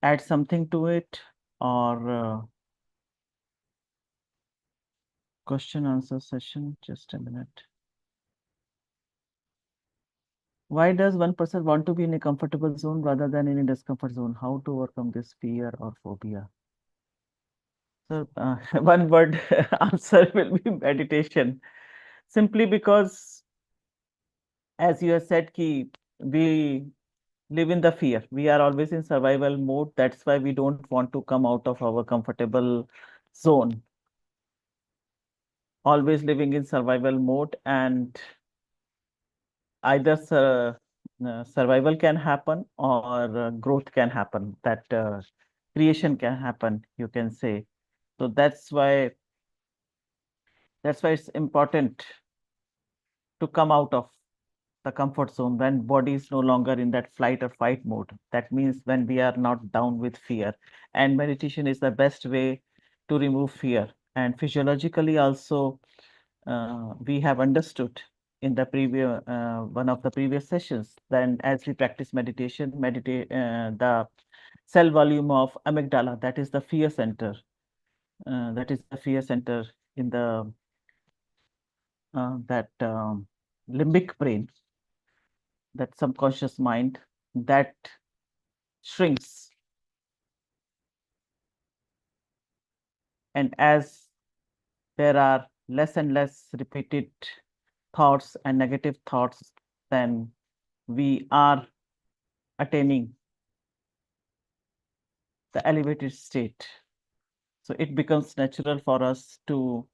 add something to it, or question answer session? Just a minute. Why does one person want to be in a comfortable zone rather than in a discomfort zone? How to overcome this fear or phobia? So one word answer will be meditation. Simply because, as you have said, ki we live in the fear. We are always in survival mode. That's why we don't want to come out of our comfortable zone. Always living in survival mode, and either survival can happen or growth can happen. That creation can happen, you can say. So that's why it's important to come out of the comfort zone when body is no longer in that flight or fight mode. That means when we are not down with fear. And meditation is the best way to remove fear. And physiologically also, we have understood in the previous one of the previous sessions, then as we practice meditation, the cell volume of amygdala, that is the fear center, in the that limbic brain, that subconscious mind, that shrinks. And as there are less and less repeated thoughts and negative thoughts, then we are attaining the elevated state. So it becomes natural for us to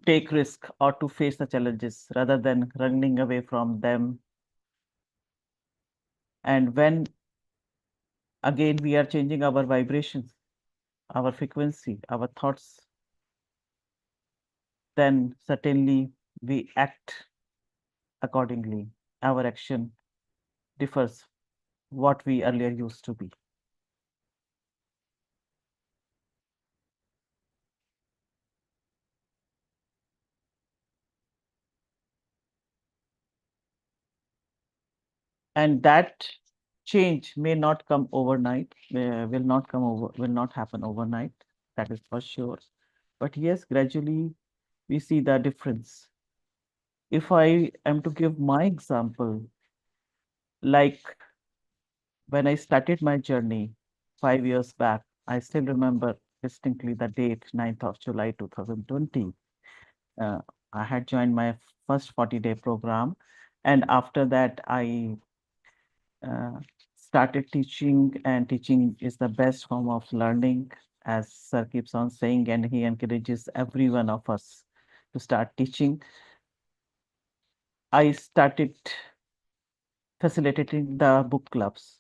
take risk or to face the challenges rather than running away from them. And when again we are changing our vibrations, our frequency, our thoughts, then certainly we act accordingly. Our action differs what we earlier used to be. And that change may not come overnight, will not happen overnight, that is for sure. But yes, gradually we see the difference. If I am to give my example, like when I started my journey 5 years back, I still remember distinctly the date, 9th of July 2020. I had joined my first 40-day program, and after that I started teaching, and teaching is the best form of learning, as Sir keeps on saying, and he encourages every one of us to start teaching. I started facilitating the book clubs.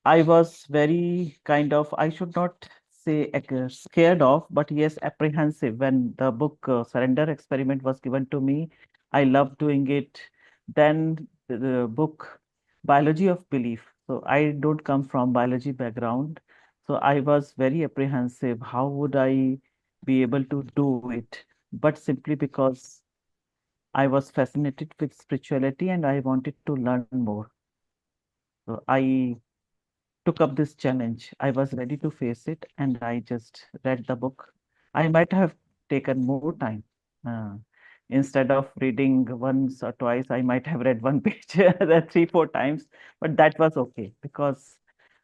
I was very I should not say scared of, but yes, apprehensive when the book Surrender Experiment was given to me. I loved doing it. Then the book Biology of Belief. So I don't come from biology background. So I was very apprehensive. How would I be able to do it? But simply because I was fascinated with spirituality and I wanted to learn more. So I took up this challenge. I was ready to face it, and I just read the book. I might have taken more time. Uh, Instead of reading once or twice, I might have read one page 3, 4 times, but that was okay because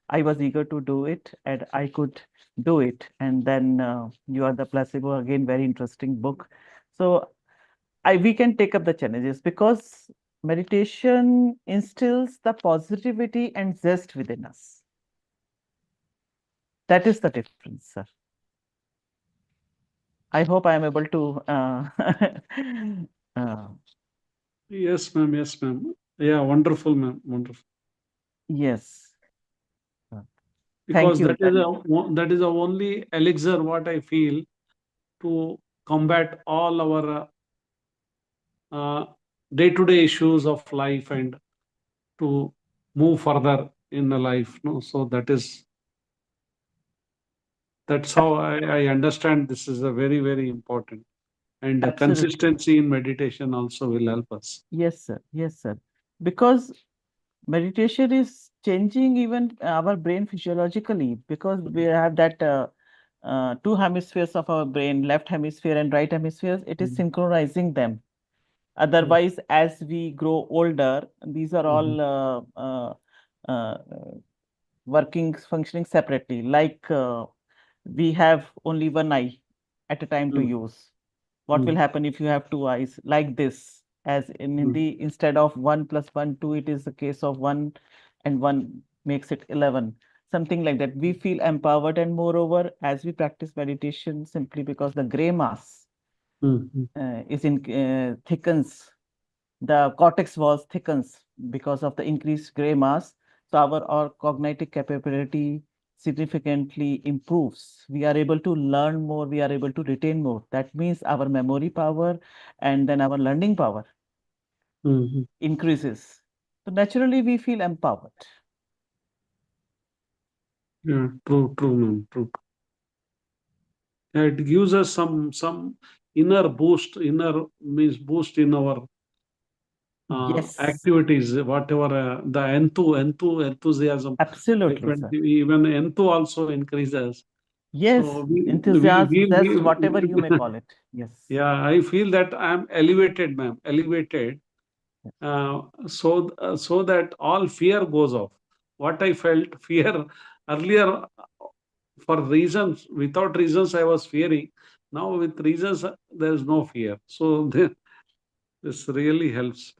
I was eager to do it and I could do it. And then You Are the Placebo, again, very interesting book. So we can take up the challenges because meditation instills the positivity and zest within us. That is the difference, sir. I hope I am able to. Yes, ma'am. Yes, ma'am. Yeah, wonderful, ma'am. Wonderful. Yes. Because Thank you. that is the only elixir what I feel to combat all our day-to-day issues of life and to move further in the life. No, so that's how I understand this is a very, very important. And the Absolutely. consistency in meditation also will help us. Yes, sir. Yes, sir. Because meditation is changing even our brain physiologically because we have that two hemispheres of our brain, left hemisphere and right hemisphere. It is synchronizing them. Otherwise, as we grow older, these are all functioning separately. Like we have only one eye at a time to use. What will happen if you have two eyes like this? As in Hindi, instead of 1 plus 1, 2, it is the case of 1 and 1 makes it 11. Something like that. We feel empowered, and moreover, as we practice meditation, simply because the gray mass thickens, the cortex walls thickens because of the increased gray mass. So our cognitive capability significantly improves. We are able to learn more, we are able to retain more. That means our memory power and then our learning power increases. So naturally we feel empowered. Yeah, true, ma'am. True. Yeah, it gives us some inner boost. Inner means boost in our Yes, activities, whatever the enthusiasm. absolutely, sir. Even enthu also increases. Yes, So enthusiasm, zest, whatever you may call it. Yes. Yeah, I feel that I am elevated, ma'am. Elevated. So that all fear goes off. What I felt fear earlier, for reasons, without reasons, I was fearing. Now with reasons, there is no fear. So this really helps.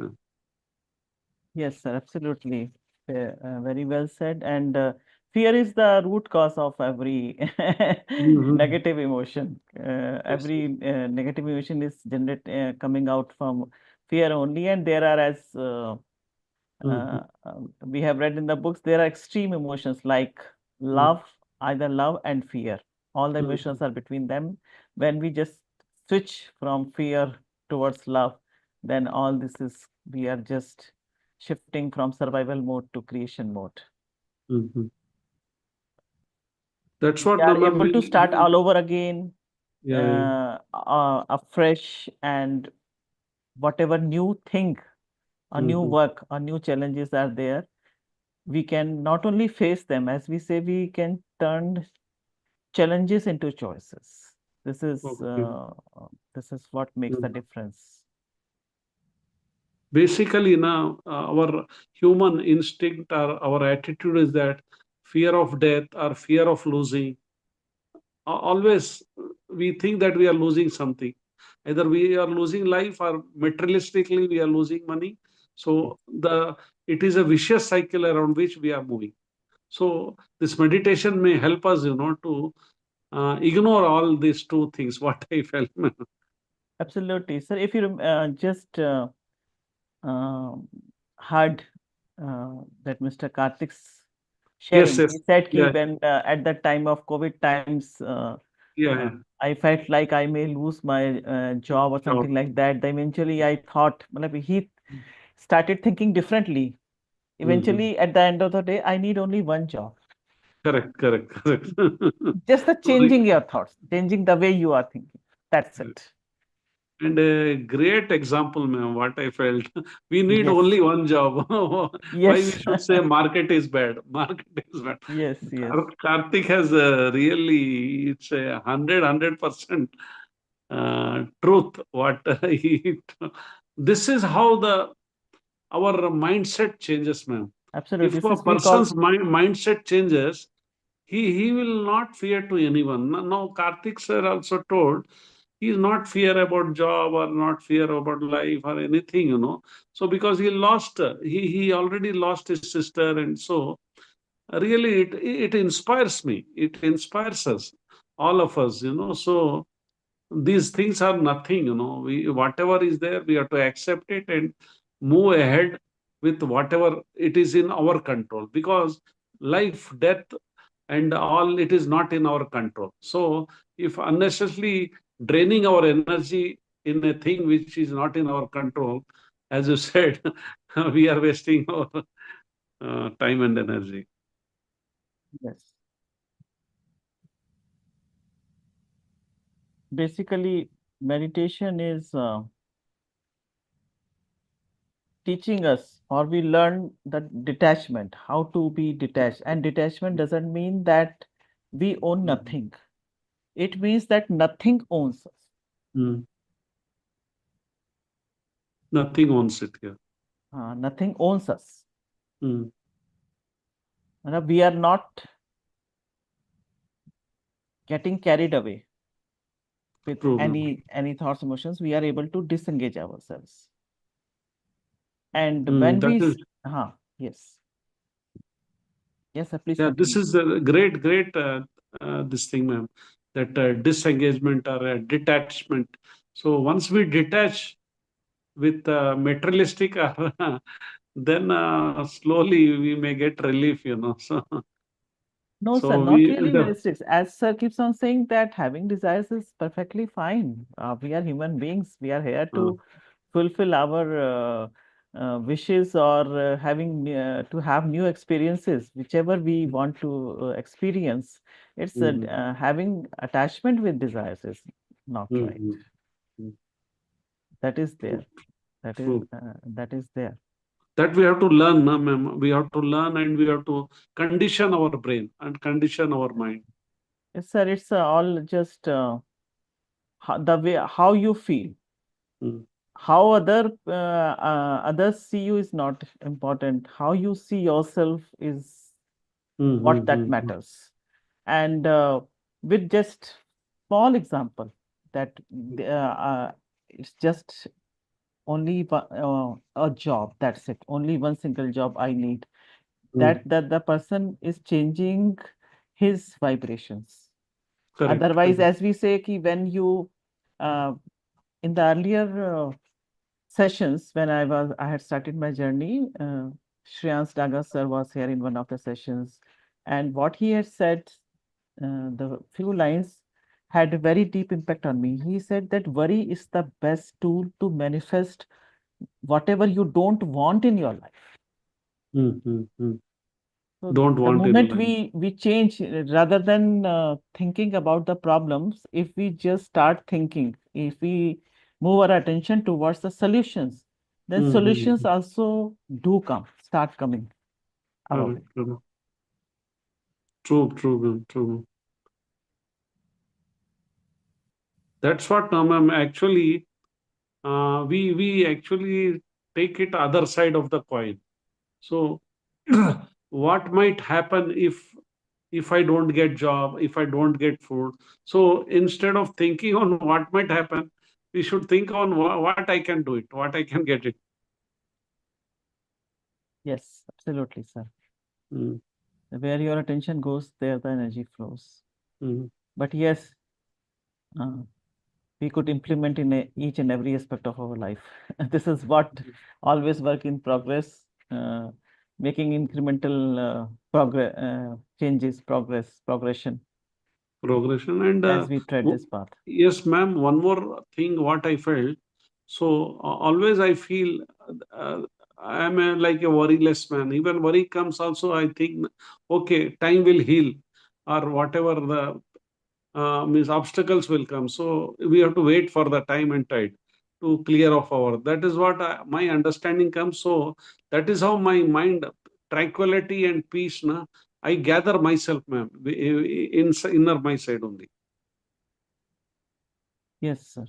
Yes, sir, absolutely. Very well said. And fear is the root cause of every Mhm. negative emotion. Yes. Every negative emotion is coming out from fear only. And there are, as Mhm. we have read in the books, there are extreme emotions like Mhm. love, either love and fear. All the emotions Mhm. are between them. When we just switch from fear towards love, then all this is, we are just shifting from survival mode to creation mode. Mhm. That's We what, are ma'am, able to start all over again, yeah. afresh, and whatever new thing, a new Mhm. work, or new challenges are there, we can not only face them, as we say, we can turn challenges into choices. This is Okay. what makes the Mhm. difference. Basically, now our human instinct or our attitude is that fear of death or fear of losing. Always we think that we are losing something. Either we are losing life or materialistically we are losing money. Yes, So it is a vicious cycle around which we are moving. So this meditation may help us, to ignore all these two things. What I felt. absolutely. Sir, if you just um heard that Mr. Karthik's Yes, sharing, he yes, said ki yeah, when at that time of COVID times, yeah, yeah. I felt like I may lose my job or Sure. something like that. Then eventually I thought, matlab, he started thinking differently. Mhm. Eventually, at the end of the day, I need only one job. Correct, correct, correct. Just the So changing your thoughts, changing the way you are thinking. That's it. and a great example, ma'am, what I felt. We need Yes. only one job. Why we Yes. should say market is bad? Market is bad. Yes. Yes. Karthik has really, it's a 100% truth. What this is how our mindset changes, ma'am. Absolutely. If This a is we call. person's mindset changes, he will not fear to anyone. Now, Karthik sir also told he is not fear about job or not fear about life or anything. So because he lost, he already lost his sister, and so really it inspires me. It inspires us, all of us. So these things are nothing. We whatever is there, we have to accept it and move ahead with whatever it is in our control, because life, death, and all, it is not in our control. So if unnecessarily draining our energy in a thing which is not in our control, as you said, we are wasting our time and energy. Yes. Basically, meditation is teaching us, or we learn the detachment, how to be detached. And detachment doesn't mean that we own Mhm. nothing. It means that nothing owns us. Mm. Nothing owns it here. Nothing owns us. Mm. We are not getting carried away with True, ma'am. any thoughts, emotions. We are able to disengage ourselves. And when That we, is, yes, yes, sir, please yeah, this continue. is a great this thing, ma'am. That disengagement or detachment. So once we detach with materialistic, then slowly we may get relief. So, No, sir, so not we really realistic. As sir keeps on saying that having desires is perfectly fine. We are human beings. We are here uh, to fulfill our wishes, or to have new experiences, whichever we want to experience. It's mhm, having attachment with desires is not right. mhm, mhm. That is True, there. true. That is there. That we have to learn, no, ma'am. We have to learn and we have to condition our brain and condition our mind. Yes, sir. It's all just the way how you feel. Mm, How others see you is not important. How you see yourself is mm, what mm, that mm, matters. And with just small example that it's just only a job, that's it, only one single job I need, that the person is changing his vibrations. Correct. Otherwise, Correct. as we say, ki when you in the earlier sessions when I had started my journey, Shreyans Daga sir was here in one of the sessions, and what he had said, the few lines had a very deep impact on me. He said that worry is the best tool to manifest whatever you don't want in your life. So Don't the want in moment life. we change, rather than thinking about the problems, if we just start thinking, if we move our attention towards the solutions, then solutions also do start coming our way. Correct. True, true, ma'am, true. That's what, ma'am, actually, we actually take it other side of the coin. So what might happen if I don't get job, if I don't get food? So instead of thinking on what might happen, we should think on what I can do it, what I can get it. Yes, absolutely, sir. Mm. Where your attention goes, there the energy flows. But yes, we could implement in each and every aspect of our life. This is what always work in progress, making incremental changes, progression Progression. as we tread this path. Yes, ma'am, one more thing what I felt. So always I feel I'm like a worryless man. Even worry comes also, I think, okay, time will heal, or whatever the means obstacles will come. So we have to wait for the time and tide to clear off our. That is what my understanding comes. So that is how my mind, tranquility and peace, I gather myself, ma'am, in inner my side only. Yes, sir.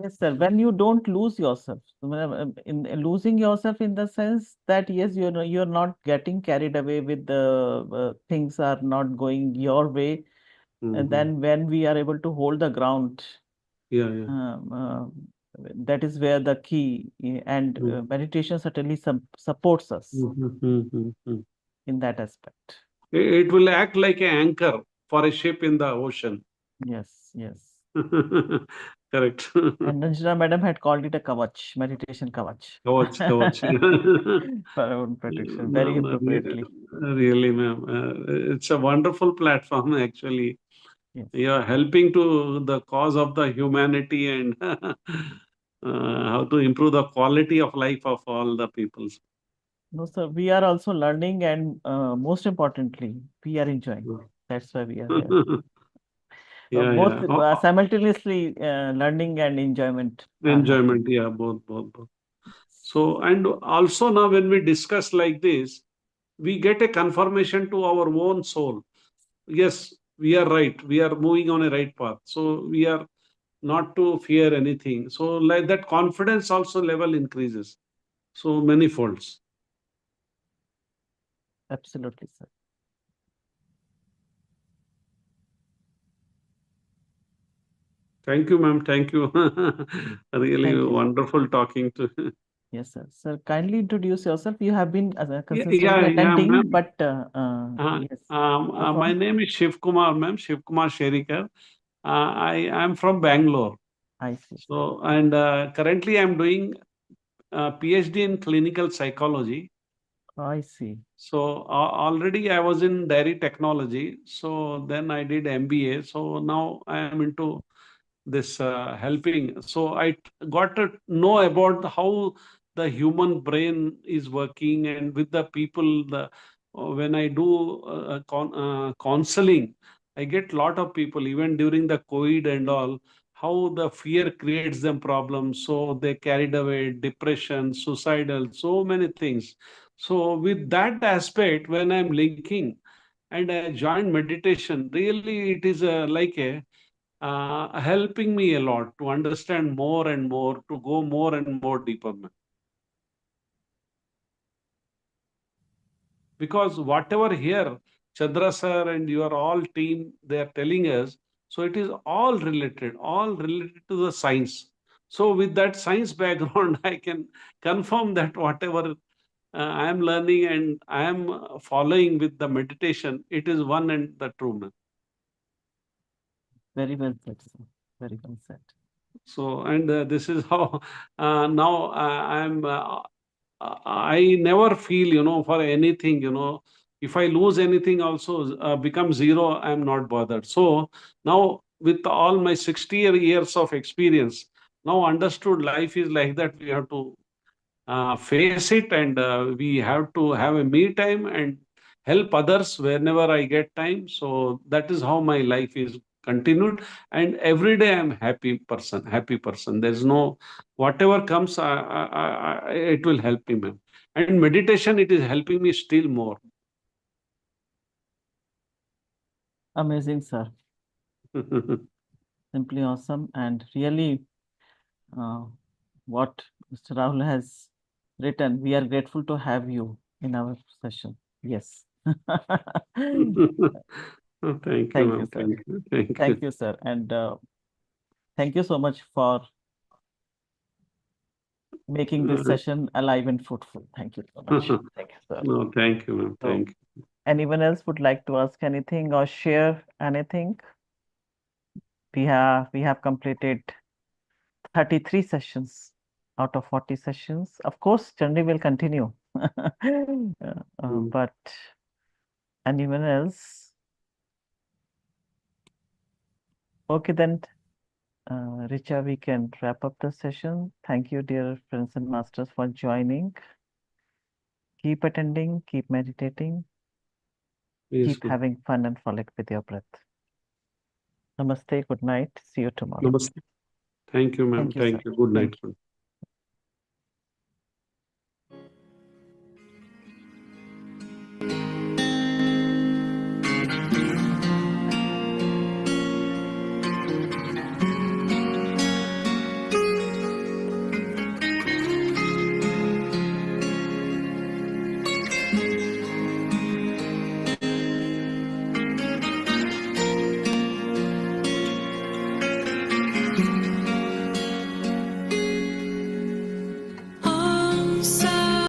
Yes, sir. When you don't lose yourself, in losing yourself in the sense that yes, you're not getting carried away with the things are not going your way, and then when we are able to hold the ground, that is where the key, and meditation certainly supports us in that aspect. It will act like an anchor for a ship in the ocean. Yes, yes. Correct. And Ranjana madam had called it a kavach, meditation kavach. Kavach. For our own protection, very appropriately. Really, ma'am. It's a wonderful platform, actually. Yes. You're helping to the cause of the humanity and how to improve the quality of life of all the peoples. No, sir, we are also learning, and most importantly, we are enjoying. That's why we are here. Both simultaneously learning and enjoyment. Enjoyment, yeah, both. So, and also now when we discuss like this, we get a confirmation to our own soul. Yes, we are right. We are moving on a right path. So we are not to fear anything. So like that confidence also level increases. So many folds. Absolutely, sir. Thank you, ma'am. Thank you. Really wonderful talking to. Yes, sir. Sir, kindly introduce yourself. You have been consistently attending, ma'am. but yes. My name is Shiv Kumar, ma'am. Shiv Kumar Sherikar. I am from Bangalore. I see. So, and currently I'm doing PhD in clinical psychology. I see. So already I was in dairy technology. So then I did MBA. So now I am into this helping. So I got to know about how the human brain is working, and with the people, when I do counseling, I get lot of people, even during the COVID and all, how the fear creates them problems. So they carried away, depression, suicidal, so many things. So with that aspect, when I'm linking and I joined meditation, really it is like a helping me a lot to understand more and more, to go more and more deeper. Because whatever here Chandra sir and your all team, they are telling us. So it is all related to the science. So with that science background, I can confirm that whatever I am learning and I am following with the meditation, it is one and the true. Very well said, sir. Very well said. So, and this is how now I never feel, for anything, if I lose anything also become zero, I'm not bothered. So now with all my 60 years of experience, now understood life is like that. We have to face it, and we have to have a me time and help others whenever I get time. So that is how my life is continued, and every day I'm happy person. There's no, whatever comes, it will help me, ma'am. And meditation, it is helping me still more. Amazing, sir. Simply awesome. And really, what Mr. Rahul has written, we are grateful to have you in our session. Yes. Thank you, Thank you, ma'am. sir. Thank Thank you. you, sir. And thank you so much for making this session alive and fruitful. Thank you so much. Thank you, sir. No, thank you, ma'am. So, Thank you. anyone else would like to ask anything or share anything? We have completed 33 sessions out of 40 sessions. Of course, Chandra will continue. But anyone else? Okay, then, Richa, we can wrap up the session. Thank you, dear friends and masters, for joining. Keep attending, keep meditating, Yes, keep ma'am. having fun and frolic with your breath. Namaste, good night. See you tomorrow. Namaste. Thank you, ma'am. Thank you, Thank sir. you. Good Thank night. you.